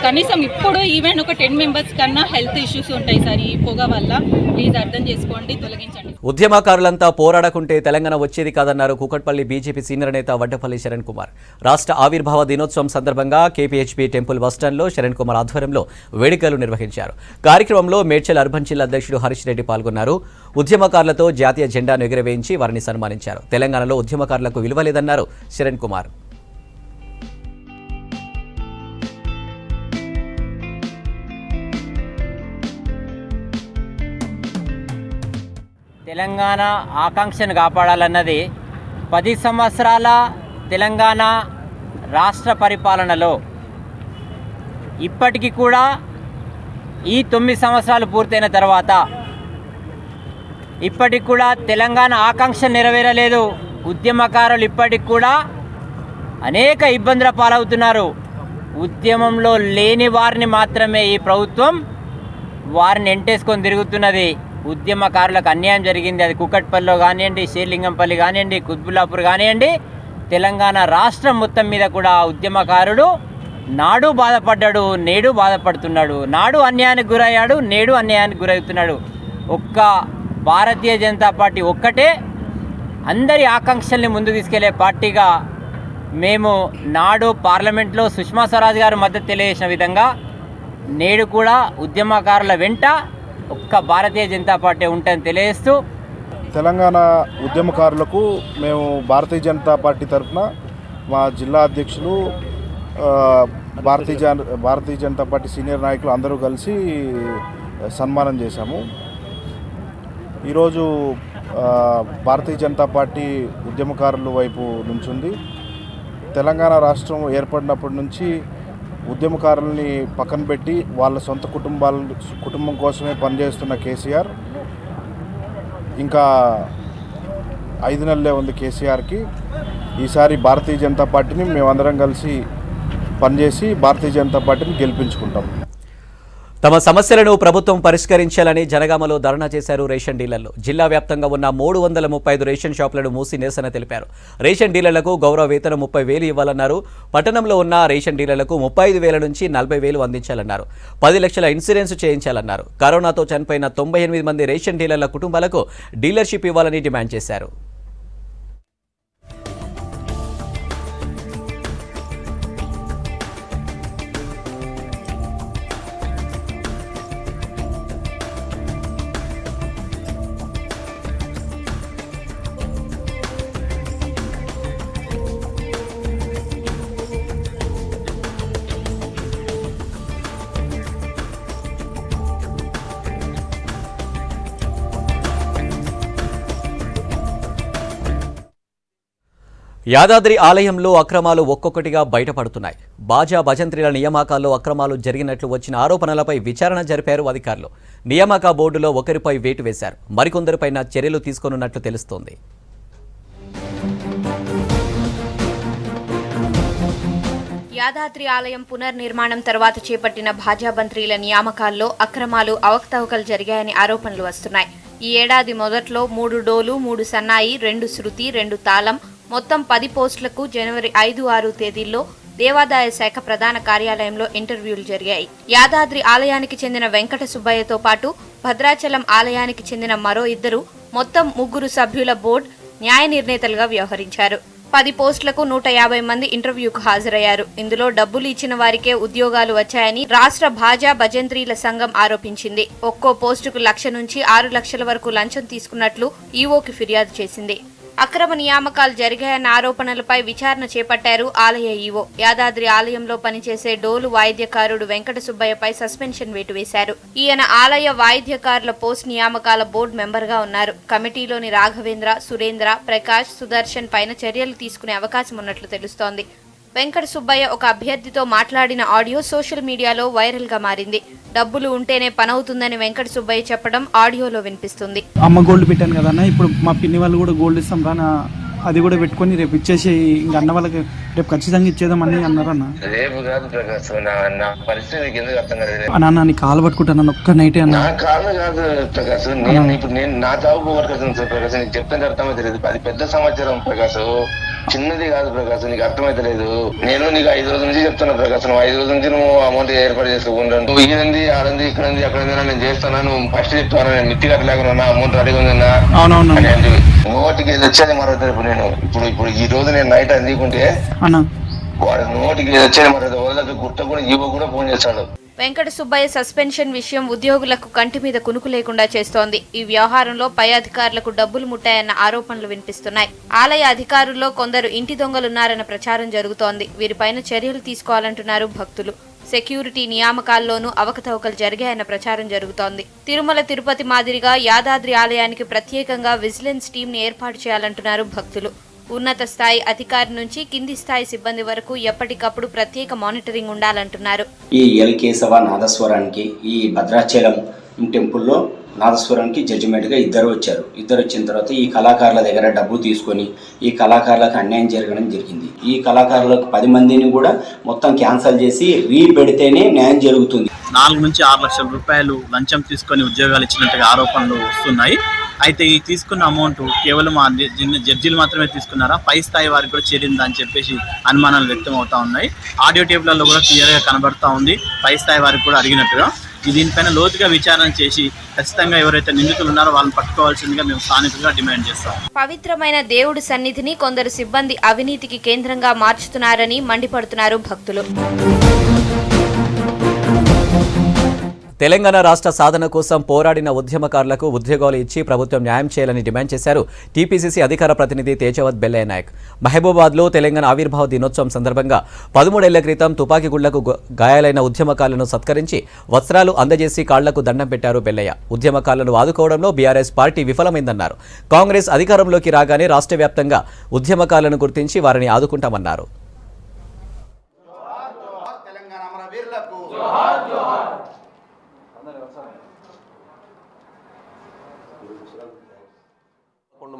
కనీసం ఇప్పుడు ఈవెన్ ఒక 10 members కన్నా హెల్త్ ఇష్యూస్ ఉంటాయి సార్ ఈ పొగ వల్ల. ప్లీజ్ అర్థం చేసుకోండి, తొలగించండి. ఉద్యమకారులంతా పోరాడకుంటే తెలంగాణ వచ్చేది కాదన్నారు కూకట్పల్లి బీజేపీ సీనియర్ నేత వడ్డపల్లి శరణ్ కుమార్. రాష్ట్ర ఆవిర్భావ దినోత్సవం సందర్భంగా కేపీహెచ్పీ టెంపుల్ బస్టాండ్లో శరణ్ కుమార్ ఆధ్వర్యంలో వేడుకలు నిర్వహించారు. కార్యక్రమంలో మేడ్చల్ అర్బన్ జిల్లా అధ్యక్షుడు హరీష్ రెడ్డి పాల్గొన్నారు. ఉద్యమకారులతో జాతీయ జెండాను ఎగురవేయించి వారిని సన్మానించారు. తెలంగాణలో ఉద్యమకారులకు విలువ లేదన్నారు శరణ్ కుమార్. తెలంగాణ ఆకాంక్షను కాపాడాలన్నది 10 సంవత్సరాల తెలంగాణ రాష్ట్ర పరిపాలనలో ఇప్పటికీ కూడా ఈ 9 సంవత్సరాలు పూర్తయిన తర్వాత ఇప్పటికి కూడా తెలంగాణ ఆకాంక్ష నెరవేరలేదు. ఉద్యమకారులు ఇప్పటికి కూడా అనేక ఇబ్బందుల పాలవుతున్నారు. ఉద్యమంలో లేని వారిని మాత్రమే ఈ ప్రభుత్వం వారిని ఎంటేసుకొని తిరుగుతున్నది. ఉద్యమకారులకు అన్యాయం జరిగింది. అది కుకట్పల్లిలో కానివ్వండి, షేర్లింగంపల్లి కానివ్వండి, కుత్బుల్లాపూర్ కానివ్వండి, తెలంగాణ రాష్ట్రం మొత్తం మీద కూడా ఉద్యమకారుడు నాడు బాధపడ్డాడు, నేడు బాధపడుతున్నాడు. నాడు అన్యాయానికి గురయ్యాడు, నేడు అన్యాయానికి గురవుతున్నాడు. ఒక్క భారతీయ జనతా పార్టీ ఒక్కటే అందరి ఆకాంక్షల్ని ముందుకు తీసుకెళ్లే పార్టీగా మేము నాడు పార్లమెంట్లో సుష్మా స్వరాజ్ గారు మద్దతు తెలియజేసిన విధంగా నేడు కూడా ఉద్యమకారుల వెంట ఒక్క భారతీయ జనతా పార్టీ ఉంటుందని తెలియజేస్తూ తెలంగాణ ఉద్యమకారులకు మేము భారతీయ జనతా పార్టీ తరఫున మా జిల్లా అధ్యక్షులు భారతీయ జనతా పార్టీ సీనియర్ నాయకులు అందరూ కలిసి సన్మానం చేశాము. ఈరోజు భారతీయ జనతా పార్టీ ఉద్యమకారుల వైపు నుంచుంది. తెలంగాణ రాష్ట్రం ఏర్పడినప్పటి నుంచి ఉద్యమకారుల్ని పక్కన పెట్టి వాళ్ళ సొంత కుటుంబం కోసమే పనిచేస్తున్న కేసీఆర్ ఇంకా 5 నెలలే ఉంది కేసీఆర్కి. ఈసారి భారతీయ జనతా పార్టీని మేమందరం కలిసి పనిచేసి భారతీయ జనతా పార్టీని గెలిపించుకుంటాం. తమ సమస్యలను ప్రభుత్వం పరిష్కరించాలని జనగామలో ధర్నా చేశారు రేషన్ డీలర్లు. జిల్లా వ్యాప్తంగా ఉన్న 335 రేషన్ షాపులను మూసి నిరసన తెలిపారు. రేషన్ డీలర్లకు గౌరవ వేతనం 30,000 ఇవ్వాలన్నారు. పట్టణంలో ఉన్న రేషన్ డీలర్లకు 35,000 నుంచి 40,000 అందించాలన్నారు. 10 లక్షల ఇన్సూరెన్స్ చేయించాలన్నారు. కరోనాతో చనిపోయిన 98 మంది రేషన్ డీలర్ల కుటుంబాలకు డీలర్షిప్ ఇవ్వాలని డిమాండ్ చేశారు. యాదాద్రి ఆలయంలో అక్రమాలు ఒక్కొక్కటిగా బయటపడుతున్నాయి. బాజా భజంత్రీల నియామకాల్లో అక్రమాలు జరిగినట్లు వచ్చిన ఆరోపణలపై విచారణ జరిపారు అధికారులు. నియామక బోర్డులో ఒకరిపై వేటు వేశారు. మరికొందరిపైన చర్యలు తీసుకోనున్నట్లు తెలుస్తోంది. యాదాద్రి ఆలయం పునర్నిర్మాణం తర్వాత చేపట్టిన భాజాబంత్రీల నియామకాల్లో అక్రమాలు అవకతవకలు జరిగాయని ఆరోపణలు వస్తున్నాయి. ఈ ఏడాది మొదట్లో 3 డోలు, 3 సన్నాయి, 2 శృతి, 2 తాళం, మొత్తం 10 పోస్టులకు జనవరి 5, 6 తేదీల్లో దేవాదాయ శాఖ ప్రధాన కార్యాలయంలో ఇంటర్వ్యూలు జరిగాయి. యాదాద్రి ఆలయానికి చెందిన వెంకట సుబ్బయ్యతో పాటు భద్రాచలం ఆలయానికి చెందిన మరో 2 మొత్తం 3 సభ్యుల బోర్డు న్యాయ నిర్ణేతలుగా వ్యవహరించారు. 10 పోస్టులకు 150 మంది ఇంటర్వ్యూకు హాజరయ్యారు. ఇందులో డబ్బులు ఇచ్చిన వారికే ఉద్యోగాలు వచ్చాయని రాష్ట్ర భాజా భజంత్రీల సంఘం ఆరోపించింది. ఒక్కో పోస్టుకు 1 లక్ష నుంచి 6 లక్షల వరకు లంచం తీసుకున్నట్లు ఈవోకి ఫిర్యాదు చేసింది. అక్రమ నియామకాలు జరిగాయన్న ఆరోపణలపై విచారణ చేపట్టారు ఆలయ ఈవో. యాదాద్రి ఆలయంలో పనిచేసే డోలు వాయిద్యకారుడు వెంకట సుబ్బయ్యపై సస్పెన్షన్ వేటు వేశారు. ఈయన ఆలయ వాయిద్యకారుల పోస్ట్ నియామకాల బోర్డు మెంబర్గా ఉన్నారు. కమిటీలోని రాఘవేంద్ర, సురేంద్ర, ప్రకాష్, సుదర్శన్ పైన చర్యలు తీసుకునే అవకాశం ఉన్నట్లు తెలుస్తోంది. వెంకట సుబ్బయ్య ఒక అభ్యర్థితో మాట్లాడిన ఆడియో సోషల్ మీడియాలో వైరల్ గా మారింది. డబ్బులు ఉంటేనే పనవుతుందని వెంకట సుబ్బయ్య చెప్పడం ఆడియోలో వినిపిస్తుంది. అమ్మ గోల్డ్ పెట్టాను కదన్నా, ఇప్పుడు మా పిన్ని వాళ్ళు కూడా గోల్డ్ ఇస్తాం రా, అది కూడా పెట్టుకొని రేపు ఇచ్చేసి ఇంకా అన్న వాళ్ళకి రేపు ఖచ్చితంగా ఇచ్చేదామని అన్నారన్న. రేపు కాదు ప్రకాశ్, నా పరిస్థితి నీకు ఎందుకు అర్థం కాదు. అన్న నీ కాలు పట్టుకుంటాను ఒక్క నైటే అన్న. నా కాళ్ళు కాదు ప్రకాశ్, నేను నా చావుకు వర్క్ ప్రకాశ్, నీకు చెప్తే అర్థమైతే లేదు. అది పెద్ద సమాచారం ప్రకాశ్, చిన్నది కాదు ప్రకాశ్, నీకు అర్థమైతే లేదు. నేను నీకు 5 రోజుల నుంచి చెప్తున్నా ప్రకాశ్, నువ్వు 5 రోజుల నుంచి నువ్వు అమౌంట్ ఏర్పాటు చేసుకుంటాను. నువ్వు ఇదండి ఆడంది ఇక్కడంది అక్కడంది నేను చేస్తాను, నువ్వు ఫస్ట్ చెప్తాను. నేను మిత్తి కట్టలేకున్నా అమౌంట్ రెడీగా ఉందన్నా అని నోటికి వచ్చేది మరో రేపు. నేను ఇప్పుడు ఈ రోజు నేను నైట్ అందుకుంటే వాడు నోటికి వచ్చేది మరో వాళ్ళకి గుట్ట కూడా ఈవో కూడా ఫోన్ చేస్తాడు. వెంకట సుబ్బయ్య సస్పెన్షన్ విషయం ఉద్యోగులకు కంటి మీద కునుకు లేకుండా చేస్తోంది. ఈ వ్యవహారంలో పై అధికారులకు డబ్బులు ముట్టాయన్న ఆరోపణలు వినిపిస్తున్నాయి. ఆలయ అధికారుల్లో కొందరు ఇంటి దొంగలున్నారన్న ప్రచారం జరుగుతోంది. వీరిపైన చర్యలు తీసుకోవాలంటున్నారు భక్తులు. సెక్యూరిటీ నియామకాల్లోనూ అవకతవకలు జరిగాయన్న ప్రచారం జరుగుతోంది. తిరుమల తిరుపతి మాదిరిగా యాదాద్రి ఆలయానికి ప్రత్యేకంగా విజిలెన్స్ టీంని ఏర్పాటు చేయాలంటున్నారు భక్తులు. ఉన్నత స్థాయి అధికారి నుంచి కింది స్థాయి సిబ్బంది వరకు ఎప్పటికప్పుడు ప్రత్యేక మానిటరింగ్ ఉండాలంటున్నారు. ఈ ఎల్ కేశవ నాదస్వరానికి ఈ భద్రాచలం టెంపుల్లో నాదస్వరానికి జడ్జిమెంట్గా ఇద్దరు వచ్చారు. ఇద్దరు వచ్చిన తర్వాత ఈ కళాకారుల దగ్గర డబ్బు తీసుకొని ఈ కళాకారులకు అన్యాయం జరగడం జరిగింది. ఈ కళాకారులకు 10 మందిని కూడా మొత్తం క్యాన్సల్ చేసి రీపెడితేనే న్యాయం జరుగుతుంది. 4 నుంచి 6 లక్షల రూపాయలు లంచం తీసుకొని ఉద్యోగాలు ఇచ్చినట్టుగా ఆరోపణలు వస్తున్నాయి. అయితే ఈ తీసుకున్న అమౌంట్ కేవలం ఆ జడ్జీలు మాత్రమే తీసుకున్నారా, పై స్థాయి వారికి కూడా చేరిందా అని చెప్పేసి అనుమానాలు వ్యక్తం అవుతా ఉన్నాయి. ఆడియో టేపులలో కూడా క్లియర్గా కనబడతా ఉంది పై స్థాయి వారికి కూడా అడిగినట్టుగా. దీనిపైన లోతుగా విచారణ చేసి ఖచ్చితంగా ఎవరైతే నిందితులు ఉన్నారో వాళ్ళని పట్టుకోవాల్సిందిగా మేము స్థానికంగా డిమాండ్ చేస్తాం. పవిత్రమైన దేవుడి సన్నిధిని కొందరు సిబ్బంది అవినీతికి కేంద్రంగా మార్చుతున్నారని మండిపడుతున్నారు భక్తులు. తెలంగాణ రాష్ట్ర సాధన కోసం పోరాడిన ఉద్యమకారులకు ఉద్యోగాలు ఇచ్చి ప్రభుత్వం న్యాయం చేయాలని డిమాండ్ చేశారు టీపీసీసీ అధికార ప్రతినిధి తేజవత్ బెల్లయ్య నాయక్. మహబూబాబాద్లో తెలంగాణ ఆవిర్భావ దినోత్సవం సందర్భంగా 13 ఏళ్ల క్రితం తుపాకీగుళ్లకు గాయాలైన ఉద్యమకారులను సత్కరించి వస్త్రాలు అందజేసి కాళ్లకు దండం పెట్టారు బెల్లయ్య. ఉద్యమకారులను ఆదుకోవడంలో బీఆర్ఎస్ పార్టీ విఫలమైందన్నారు. కాంగ్రెస్ అధికారంలోకి రాగానే రాష్ట్ర వ్యాప్తంగా ఉద్యమకారులను గుర్తించి వారిని ఆదుకుంటామన్నారు.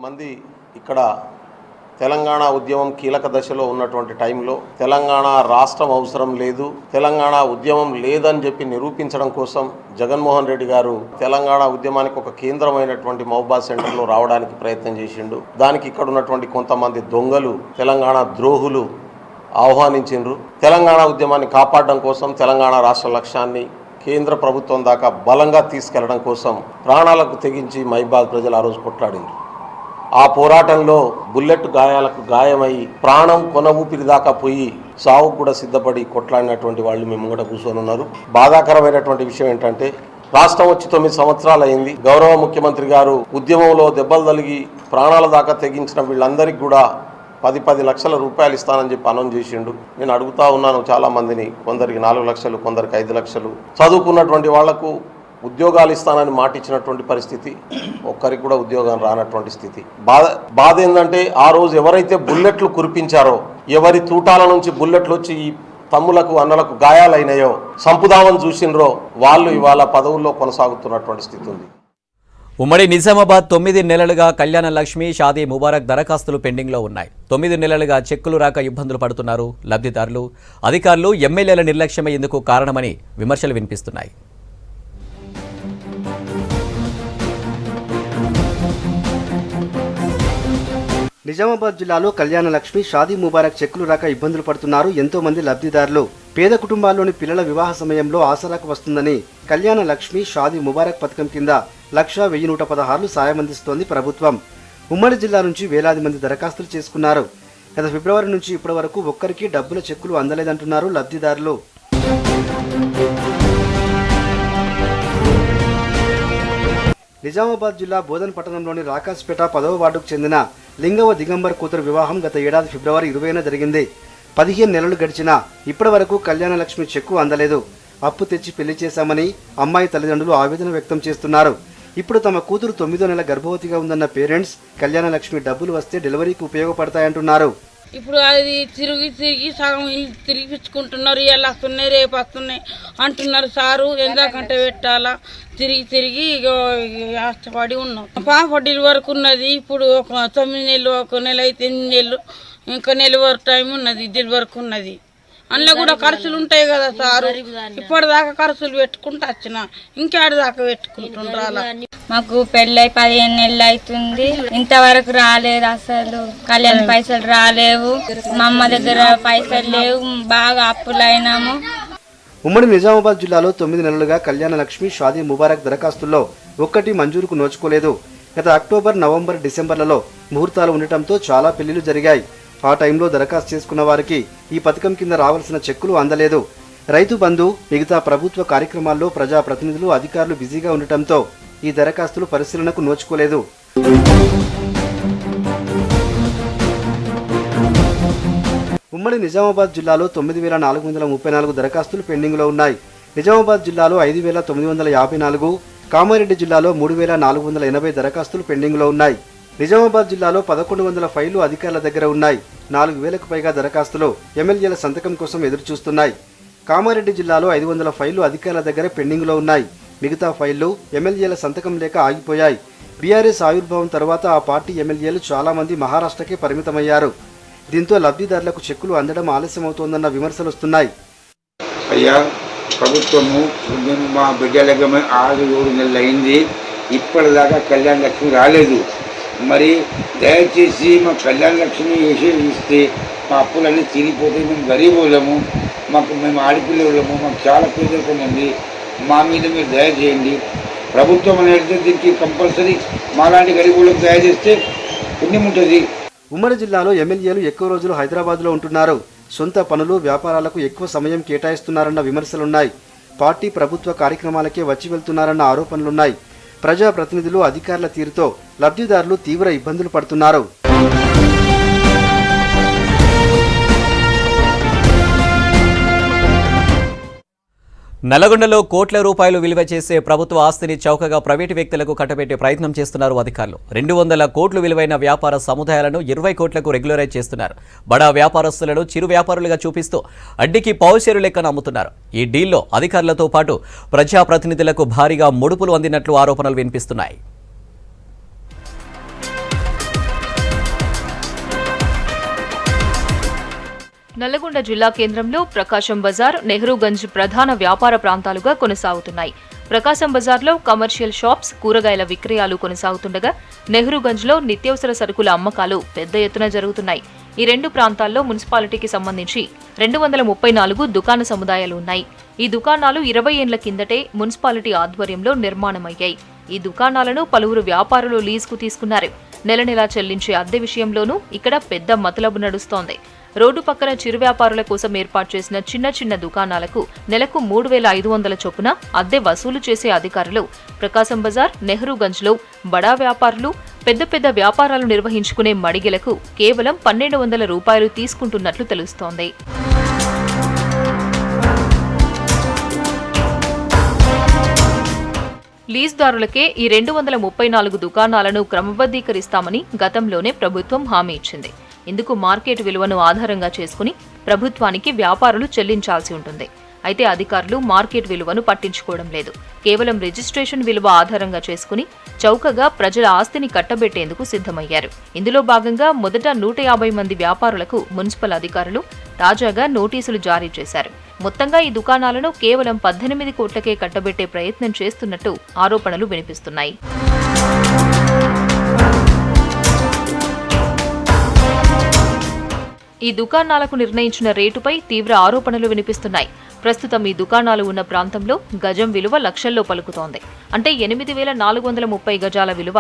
మంది ఇక్కడ తెలంగాణ ఉద్యమం కీలక దశలో ఉన్నటువంటి టైంలో తెలంగాణ రాష్ట్రం అవసరం లేదు, తెలంగాణ ఉద్యమం లేదని చెప్పి నిరూపించడం కోసం జగన్మోహన్ రెడ్డి గారు తెలంగాణ ఉద్యమానికి ఒక కేంద్రమైనటువంటి మహబూబాద్ సెంటర్లో రావడానికి ప్రయత్నం చేసిండు. దానికి ఇక్కడ ఉన్నటువంటి కొంతమంది దొంగలు, తెలంగాణ ద్రోహులు ఆహ్వానించిండ్రు. తెలంగాణ ఉద్యమాన్ని కాపాడడం కోసం, తెలంగాణ రాష్ట్ర లక్ష్యాన్ని కేంద్ర ప్రభుత్వం దాకా బలంగా తీసుకెళ్లడం కోసం ప్రాణాలకు తెగించి మహబూబాద్ ప్రజలు ఆ రోజు కొట్లాడిండ్రు. ఆ పోరాటంలో బుల్లెట్ గాయాలకు గాయమై ప్రాణం కొన ఊపిరి దాకా పోయి సావుకు కూడా సిద్ధపడి కొట్లాడినటువంటి వాళ్ళు మేము కూడా కూర్చొని ఉన్నారు. బాధాకరమైనటువంటి విషయం ఏంటంటే రాష్ట్రం వచ్చి 9 సంవత్సరాలు అయింది. గౌరవ ముఖ్యమంత్రి గారు ఉద్యమంలో దెబ్బలు తగిలి ప్రాణాల దాకా తెగించిన వీళ్ళందరికీ కూడా 10 లక్షల రూపాయలు ఇస్తానని చెప్పి అనౌన్స్ చేసిండు. నేను అడుగుతా ఉన్నాను చాలా మందిని, కొందరికి 4 లక్షలు, కొందరికి 5 లక్షలు. చదువుకున్నటువంటి వాళ్లకు ఉద్యోగాలు ఇస్తానని మాట ఇచ్చినటువంటి పరిస్థితి, ఒక్కరికి కూడా ఉద్యోగం రానటువంటి స్థితి. బాధ ఏంటంటే ఆ రోజు ఎవరైతే బుల్లెట్లు కురిపించారో, ఎవరి తూటాల నుంచి బుల్లెట్లు వచ్చి ఈ తమ్ములకు అన్నలకు గాయాలైనాయో, సంపుదామని చూసినరో వాళ్ళు ఇవాళ పదవుల్లో కొనసాగుతున్నటువంటి స్థితి ఉంది. ఉమ్మడి నిజామాబాద్ 9 నెలలుగా కళ్యాణ లక్ష్మి, షాదీ ముబారక్ దరఖాస్తులు పెండింగ్లో ఉన్నాయి. 9 నెలలుగా చెక్కులు రాక ఇబ్బందులు పడుతున్నారు లబ్ధిదారులు. అధికారులు, ఎమ్మెల్యేల నిర్లక్ష్యమే ఇందుకు కారణమని విమర్శలు వినిపిస్తున్నాయి. నిజామాబాద్ జిల్లాలో కళ్యాణ లక్ష్మి, షాదీ ముబారక్ చెక్కులు రాక ఇబ్బందులు పడుతున్నారు ఎంతో మంది లబ్ధిదారులు. పేద కుటుంబాల్లోని పిల్లల వివాహ సమయంలో ఆసరాకు వస్తుందని కళ్యాణ లక్ష్మి, షాదీ ముబారక్ పథకం కింద 1,1116 సాయం అందిస్తోంది ప్రభుత్వం. ఉమ్మడి జిల్లా నుంచి వేలాది మంది దరఖాస్తులు చేసుకున్నారు. గత ఫిబ్రవరి నుంచి ఇప్పటి వరకు ఒక్కరికి డబ్బుల చెక్కులు అందలేదంటున్నారు లబ్ధిదారులు. నిజామాబాద్ జిల్లా బోధన్ పట్టణంలోని రాకాస్పేట 10వ వార్డుకు చెందిన లింగవ దిగంబర్ కూతురు వివాహం గత ఏడాది ఫిబ్రవరి 20న జరిగింది. 15 నెలలు గడిచినా ఇప్పటి వరకు కళ్యాణలక్ష్మి చెక్కు అందలేదు. అప్పు తెచ్చి పెళ్లి చేశామని అమ్మాయి తల్లిదండ్రులు ఆవేదన వ్యక్తం చేస్తున్నారు. ఇప్పుడు తమ కూతురు 9వ నెల గర్భవతిగా ఉందన్న పేరెంట్స్ కళ్యాణలక్ష్మి డబ్బులు వస్తే డెలివరీకి ఉపయోగపడతాయంటున్నారు. ఇప్పుడు అది తిరిగి సగం ఇల్లు తిరిగిపించుకుంటున్నారు. ఇవాళ వస్తున్నాయి, రేపు వస్తున్నాయి అంటున్నారు. సారు ఎందాకంటే పెట్టాలా తిరిగి ఆశపడి ఉన్నాం. పాప డెలివరీకి ఉన్నది. ఇప్పుడు ఒక 9 నెలలు, ఒక నెల అయితే 8 నెలలు, ఇంకా నెల వరకు టైం ఉన్నది డెలివరీకి ఉన్నది. అందులో కూడా ఖర్చులు ఉంటాయి కదా సారు. ఇప్పటిదాకా ఖర్చులు పెట్టుకుంటూ వచ్చిన ఇంకేడు దాకా పెట్టుకుంటుండ్రు. మాకు పెళ్ళై 15 నెలలు అవుతుంది, ఇంతవరకు రాలేదు. అసలు కళ్యాణ పైసలు రాలేవు, మా అమ్మ దగ్గర పైసలు లేవు, బాగా అప్పులైనాము. ఉమ్మడి నిజామాబాద్ జిల్లాలో 9 నెలలుగా కళ్యాణలక్ష్మి షాదీ ముబారక్ దరఖాస్తుల్లో ఒక్కటి మంజూరుకు నోచుకోలేదు. గత అక్టోబర్, నవంబర్, డిసెంబర్లలో ముహూర్తాలు ఉండటంతో చాలా పెళ్లిళ్లు జరిగాయి. ఆ టైంలో దరఖాస్తు చేసుకున్న వారికి ఈ పథకం కింద రావాల్సిన చెక్కులు అందలేదు. రైతు బంధు, మిగతా ప్రభుత్వ కార్యక్రమాల్లో ప్రజాప్రతినిధులు, అధికారులు బిజీగా ఉండటంతో ఈ దరఖాస్తులు పరిశీలనకు నోచుకోలేదు. ఉమ్మడి నిజామాబాద్ జిల్లాలో 9,434 దరఖాస్తులు పెండింగ్లో ఉన్నాయి. నిజామాబాద్ జిల్లాలో 5,954, కామారెడ్డి జిల్లాలో 3,480 దరఖాస్తులు పెండింగ్లో ఉన్నాయి. నిజామాబాద్ జిల్లాలో 1,100 ఫైళ్లు అధికారుల దగ్గర ఉన్నాయి. 4,000కు పైగా దరఖాస్తులు ఎమ్మెల్యేల సంతకం కోసం ఎదురుచూస్తున్నాయి. కామారెడ్డి జిల్లాలో 500 ఫైళ్లు అధికారుల దగ్గర పెండింగ్లో ఉన్నాయి. మిగతా ఫైళ్లు ఎమ్మెల్యేల సంతకం లేక ఆగిపోయాయి. బీఆర్ఎస్ ఆవిర్భావం తర్వాత ఆ పార్టీ ఎమ్మెల్యేలు చాలా మంది మహారాష్ట్రకే పరిమితమయ్యారు. దీంతో లబ్ధిదారులకు చెక్కులు అందడం ఆలస్యమవుతోందన్న విమర్శలు వస్తున్నాయి. అయ్యా, ప్రభుత్వము మేము మా బిడ్డలకు 6-7 నెలలు అయింది, ఇప్పటిదాకా కళ్యాణ లక్ష్మి రాలేదు. మరి దయచేసి మా కళ్యాణ లక్ష్మి ఇస్తే మా అప్పులన్నీ తీరిపోతాయి. మేము గరీబులము, మేము ఆడపిల్లలము, మాకు చాలా పేదరికం ఉంది. మా మీద మీరు దయ చేయండి. ప్రభుత్వం అనేది దీనికి కంపల్సరీ మాలాంటి గరీబులకు దయ చేస్తే పుణ్యం ఉంటుంది. ఉమ్మడి జిల్లాలో ఎమ్మెల్యేలు ఎక్కువ రోజులు హైదరాబాద్లో ఉంటున్నారు. సొంత పనులు, వ్యాపారాలకు ఎక్కువ సమయం కేటాయిస్తున్నారన్న విమర్శలున్నాయి. పార్టీ ప్రభుత్వ కార్యక్రమాలకే వచ్చి వెళ్తున్నారన్న ఆరోపణలున్నాయి. ప్రజాప్రతినిధులు, అధికారుల తీరుతో లబ్ధిదారులు తీవ్ర ఇబ్బందులు పడుతున్నారు. నల్లగొండలో కోట్ల రూపాయలు విలువ చేసే ప్రభుత్వ ఆస్తిని చౌకగా ప్రైవేటు వ్యక్తులకు కట్టబెట్టే ప్రయత్నం చేస్తున్నారు అధికారులు. 200 కోట్లు విలువైన వ్యాపార సముదాయాలను 20 కోట్లకు రెగ్యులరైజ్ చేస్తున్నారు. బడా వ్యాపారస్తులను చిరు వ్యాపారులుగా చూపిస్తూ అడ్డికి పౌషేరు లెక్కన అమ్ముతున్నారు. ఈ డీల్లో అధికారులతో పాటు ప్రజాప్రతినిధులకు భారీగా ముడుపులు అందినట్లు ఆరోపణలు వినిపిస్తున్నాయి. నల్లగొండ జిల్లా కేంద్రంలో ప్రకాశం బజార్, నెహ్రూగంజ్ ప్రధాన వ్యాపార ప్రాంతాలుగా కొనసాగుతున్నాయి. ప్రకాశం బజార్లో కమర్షియల్ షాప్స్, కూరగాయల విక్రయాలు కొనసాగుతుండగా నెహ్రూగంజ్లో నిత్యావసర సరుకుల అమ్మకాలు పెద్ద ఎత్తున జరుగుతున్నాయి. ఈ రెండు ప్రాంతాల్లో మున్సిపాలిటీకి సంబంధించి 234 దుకాణ సముదాయాలు ఉన్నాయి. ఈ దుకాణాలు 20 ఏళ్ల కిందటే మున్సిపాలిటీ ఆధ్వర్యంలో నిర్మాణమయ్యాయి. ఈ దుకాణాలను పలువురు వ్యాపారులు లీజుకు తీసుకున్నారు. నెల నెలా చెల్లించే అద్దె విషయంలోనూ ఇక్కడ పెద్ద మతలబు నడుస్తోంది. రోడ్డు పక్కన చిరు వ్యాపారుల కోసం ఏర్పాటు చేసిన చిన్న చిన్న దుకాణాలకు నెలకు 3,500 చొప్పున అద్దె వసూలు చేసే అధికారులు ప్రకాశం బజార్, నెహ్రూగంజ్లో బడా వ్యాపారులు, పెద్ద పెద్ద వ్యాపారాలు నిర్వహించుకునే మడిగెలకు కేవలం 1,200 రూపాయలు తీసుకుంటున్నట్లు తెలుస్తోంది. లీజుదారులకే ఈ 234 దుకాణాలను క్రమబద్ధీకరిస్తామని గతంలోనే ప్రభుత్వం హామీ ఇచ్చింది. ఇందుకు మార్కెట్ విలువను ఆధారంగా చేసుకుని ప్రభుత్వానికి వ్యాపారులు చెల్లించాల్సి ఉంటుంది. అయితే అధికారులు మార్కెట్ విలువను పట్టించుకోవడం లేదు. కేవలం రిజిస్ట్రేషన్ విలువ ఆధారంగా చేసుకుని చౌకగా ప్రజల ఆస్తిని కట్టబెట్టేందుకు సిద్ధమయ్యారు. ఇందులో భాగంగా మొదట 150 మంది వ్యాపారులకు మున్సిపల్ అధికారులు తాజాగా నోటీసులు జారీ చేశారు. మొత్తంగా ఈ దుకాణాలను కేవలం 18 కోట్లకే కట్టబెట్టే ప్రయత్నం చేస్తున్నట్టు ఆరోపణలు వినిపిస్తున్నాయి. ఈ దుకాణాలకు నిర్ణయించిన రేటుపై తీవ్ర ఆరోపణలు వినిపిస్తున్నాయి. ప్రస్తుతం ఈ దుకాణాలు ఉన్న ప్రాంతంలో గజం విలువ లక్షల్లో పలుకుతోంది. అంటే 8,430 గజాల విలువ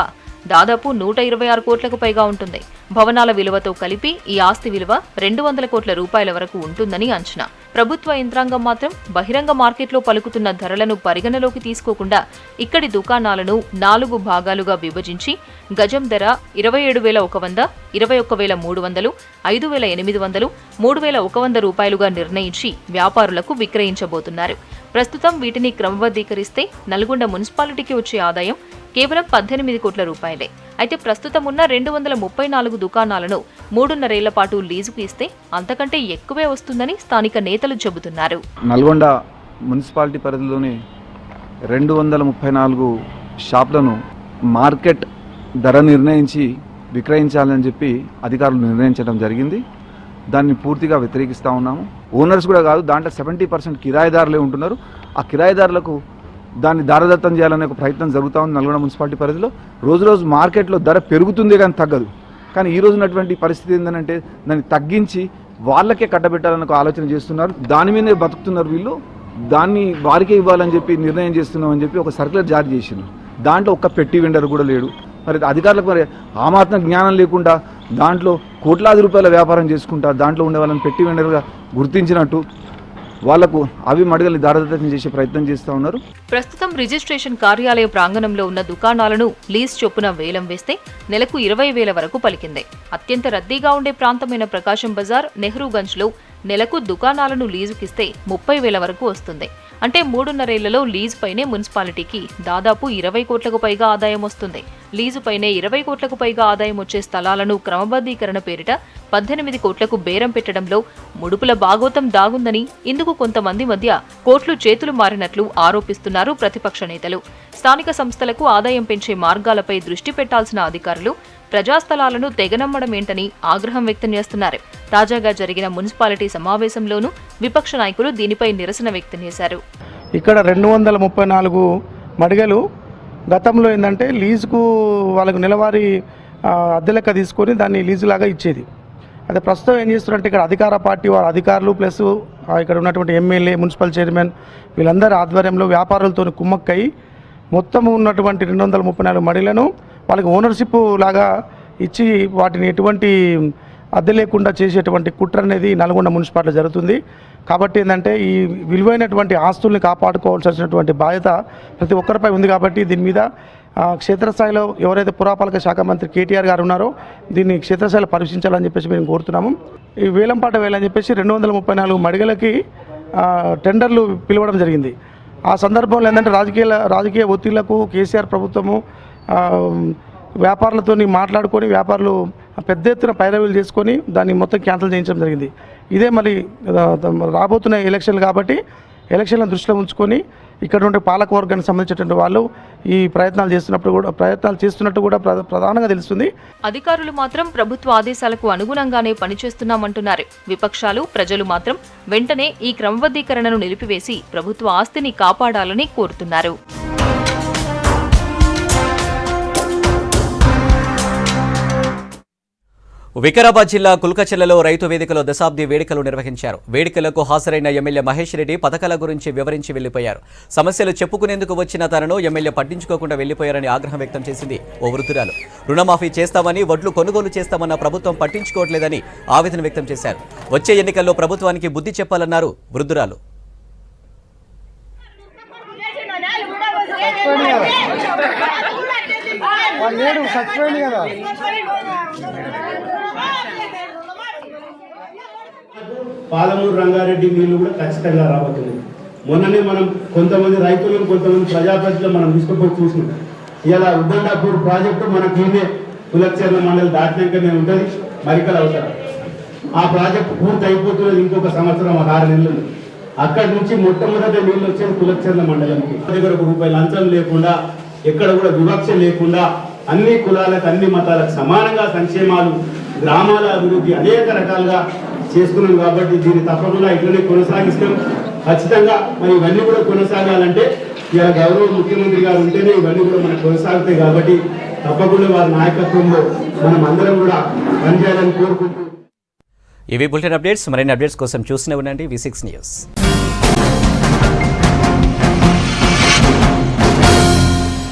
దాదాపు 126 కోట్లకు పైగా ఉంటుంది. భవనాల విలువతో కలిపి ఈ ఆస్తి విలువ 200 కోట్ల రూపాయల వరకు ఉంటుందని అంచనా. ప్రభుత్వ యంత్రాంగం మాత్రం బహిరంగ మార్కెట్లో పలుకుతున్న ధరలను పరిగణలోకి తీసుకోకుండా ఇక్కడి దుకాణాలను 4 భాగాలుగా విభజించి గజం ధర 27,100, 21,300, 5,800, 3,100 రూపాయలుగా నిర్ణయించి వ్యాపారులకు విక్రయించబోతున్నారు. ప్రస్తుతం వీటిని క్రమబద్ధీకరిస్తే నల్గొండ మున్సిపాలిటీకి వచ్చే ఆదాయం కేవలం 18 కోట్ల రూపాయలే. అయితే ప్రస్తుతం ఉన్న 234 దుకాణాలను 3.5 ఏళ్ల పాటు లీజుకు ఇస్తే అంతకంటే ఎక్కువే వస్తుందని స్థానిక నేతలు చెబుతున్నారు. నల్గొండ మున్సిపాలిటీ పరిధిలోని 234 షాపులను మార్కెట్ ధర నిర్ణయించి విక్రయించాలని చెప్పి అధికారులు నిర్ణయించడం జరిగింది. దాన్ని పూర్తిగా వ్యతిరేకిస్తూ ఉన్నాము. ఓనర్స్ కూడా కాదు, దాంట్లో 70% కిరాయిదారులే ఉంటున్నారు. ఆ కిరాయిదారులకు దాన్ని దారదత్తం చేయాలనే ఒక ప్రయత్నం జరుగుతూ ఉంది నల్గొండ మున్సిపాలిటీ పరిధిలో. రోజు మార్కెట్లో ధర పెరుగుతుంది కానీ తగ్గదు. కానీ ఈ రోజు ఉన్నటువంటి పరిస్థితి ఏంటంటే దాన్ని తగ్గించి వాళ్ళకే కట్టబెట్టాలని ఒక ఆలోచన చేస్తున్నారు. దాని మీదే బతుకుతున్నారు వీళ్ళు. దాన్ని వారికే ఇవ్వాలని చెప్పి నిర్ణయం చేస్తున్నామని చెప్పి ఒక సర్క్యులర్ జారీ చేసింది. దాంట్లో ఒక్క పెట్టి వెండర్ కూడా లేడు. మరి అధికారులకు మరి ఆ మాత్రం జ్ఞానం లేకుండా దాంట్లో కోట్లాది రూపాయల వ్యాపారం చేసుకుంటా దాంట్లో ఉండే వాళ్ళని పెట్టి వెండర్గా గుర్తించినట్టు వాళ్లకు అవి మడగలి దారదత్తం చేసే ప్రయత్నం చేస్తూ ఉన్నారు. ప్రస్తుతం రిజిస్ట్రేషన్ కార్యాలయ ప్రాంగణంలో ఉన్న దుకాణాలను లీజ్ చొప్పున వేలం వేస్తే నెలకు 20,000 వరకు పలికింది. అత్యంత రద్దీగా ఉండే ప్రాంతమైన ప్రకాశం బజార్, నెహ్రూగంజ్లో నెలకు దుకాణాలను లీజుకిస్తే 30,000 వరకు వస్తుంది. అంటే 3.5 ఏళ్లలో లీజు పైనే మున్సిపాలిటీకి దాదాపు 20 కోట్లకు పైగా ఆదాయం వస్తుంది. లీజు పైనే 20 కోట్లకు పైగా ఆదాయం వచ్చే స్థలాలను క్రమబద్ధీకరణ పేరిట 18 కోట్లకు బేరం పెట్టడంలో ముడుపుల భాగోతం దాగుందని, ఇందుకు కొంతమంది మధ్య కోట్లు చేతులు మారినట్లు ఆరోపిస్తున్నారు ప్రతిపక్ష నేతలు. స్థానిక సంస్థలకు ఆదాయం పెంచే మార్గాలపై దృష్టి పెట్టాల్సిన అధికారులు ప్రజాస్థలాలను తెగనమ్మడమేంటని ఆగ్రహం వ్యక్తం చేస్తున్నారు. తాజాగా జరిగిన మున్సిపాలిటీ సమావేశంలోనూ విపక్ష నాయకులు దీనిపై నిరసన వ్యక్తం చేశారు. ఇక్కడ 234 మడిగలు గతంలో ఏంటంటే లీజుకు వాళ్ళకు నెలవారీ అద్దె లెక్క తీసుకొని దాన్ని లీజులాగా ఇచ్చేది. అదే ప్రస్తుతం ఏం చేస్తున్నారంటే ఇక్కడ అధికార పార్టీ వారి అధికారులు ప్లస్ ఇక్కడ ఉన్నటువంటి ఎమ్మెల్యే, మున్సిపల్ చైర్మన్ వీళ్ళందరి ఆధ్వర్యంలో వ్యాపారులతో కుమ్మక్కై మొత్తం ఉన్నటువంటి 234 మడిలను వాళ్ళకి ఓనర్షిప్ లాగా ఇచ్చి వాటిని ఎటువంటి అద్దె లేకుండా చేసేటువంటి కుట్ర అనేది నల్గొండ మున్సిపాలిటీలో జరుగుతుంది. కాబట్టి ఏంటంటే ఈ విలువైనటువంటి ఆస్తుల్ని కాపాడుకోవాల్సినటువంటి బాధ్యత ప్రతి ఒక్కరిపై ఉంది. కాబట్టి దీని మీద క్షేత్రస్థాయిలో ఎవరైతే పురపాలక శాఖ మంత్రి కేటీఆర్ గారు ఉన్నారో దీన్ని క్షేత్రస్థాయిలో పరిశీలించాలని చెప్పేసి మేము కోరుతున్నాము. ఈ వేలంపాట వేయాలని చెప్పేసి 234 మడిగలకి టెండర్లు పిలవడం జరిగింది. ఆ సందర్భంలో ఏంటంటే రాజకీయ ఒత్తిళ్లకు కేసీఆర్ ప్రభుత్వము వ్యాపారులతో మాట్లాడుకొని వ్యాపారులు పెద్ద ఎత్తున పైరవీలు చేసుకొని దాన్ని మొత్తం క్యాన్సిల్ చేయించడం జరిగింది. ఇదే మరి రాబోతున్న ఎలక్షన్లు కాబట్టి ఎలక్షన్లను దృష్టిలో ఉంచుకొని ఇక్కడ ఉండే పాలక వర్గానికి సంబంధించినటువంటి వాళ్ళు ఈ ప్రయత్నాలు చేస్తున్నట్టు కూడా ప్రధానంగా తెలుస్తుంది. అధికారులు మాత్రం ప్రభుత్వ ఆదేశాలకు అనుగుణంగానే పనిచేస్తున్నామంటున్నారు. విపక్షాలు, ప్రజలు మాత్రం వెంటనే ఈ క్రమబద్ధీకరణను నిలిపివేసి ప్రభుత్వ ఆస్తిని కాపాడాలని కోరుతున్నారు. వికారాబాద్ జిల్లా కుల్కచెర్లలో రైతు వేదికలో దశాబ్ది వేడుకలు నిర్వహించారు. వేడుకలకు హాజరైన ఎమ్మెల్యే మహేష్ రెడ్డి పథకాల గురించి వివరించి వెళ్లిపోయారు. సమస్యలు చెప్పుకునేందుకు వచ్చిన తనను ఎమ్మెల్యే పట్టించుకోకుండా వెళ్లిపోయారని ఆగ్రహం వ్యక్తం చేసింది ఓ వృద్ధురాలు. రుణమాఫీ చేస్తామని, వడ్లు కొనుగోలు చేస్తామన్న ప్రభుత్వం పట్టించుకోవట్లేదని ఆవేదన వ్యక్తం చేశారు. వచ్చే ఎన్నికల్లో ప్రభుత్వానికి బుద్ధి చెప్పాలన్నారు వృద్ధురాలు. పాలమూరు రంగారెడ్డి నీళ్లు కూడా ఖచ్చితంగా రాబోతుంది. మొన్ననే మనం కొంతమంది రైతులను, కొంతమంది ప్రజాప్రతినిధులు మనం తీసుకుపోయి చూసినాం. ఇలా ఉద్దండాపూర్ ప్రాజెక్టు మనకి ఈయనే కులక్చెర్ల మండలి దాటినాకనే ఉంటుంది, మరికల అవసరం. ఆ ప్రాజెక్టు పూర్తి అయిపోతున్నది ఇంకొక సంవత్సరం 6 నెలలు. అక్కడి నుంచి మొట్టమొదటి నీళ్ళు వచ్చేది కులక్చెర్ల మండలంకి. దగ్గర ₹1 లంచం లేకుండా, ఎక్కడ కూడా వివక్ష లేకుండా అన్ని కులాలకు, అన్ని మతాలకు సమానంగా సంక్షేమాలు, గ్రామాల అభివృద్ధి అనేక రకాలుగా చేస్తున్నాం. కాబట్టి దీన్ని తప్పకుండా ఇట్లనే కొనసాగిస్తాం. ఖచ్చితంగా మరి ఇవన్నీ కూడా కొనసాగాలంటే ఇలా గౌరవ ముఖ్యమంత్రి గారు ఉంటేనే ఇవన్నీ కూడా మనకు కొనసాగుతాయి. కాబట్టి తప్పకుండా వారి నాయకత్వంలో మనం అందరం కూడా పనిచేయాలని కోరుకుంటూ ఇవి బులెటిన్ అప్డేట్స్. మరిన్ని అప్డేట్స్ కోసం చూస్తూనే ఉండండి V6 న్యూస్.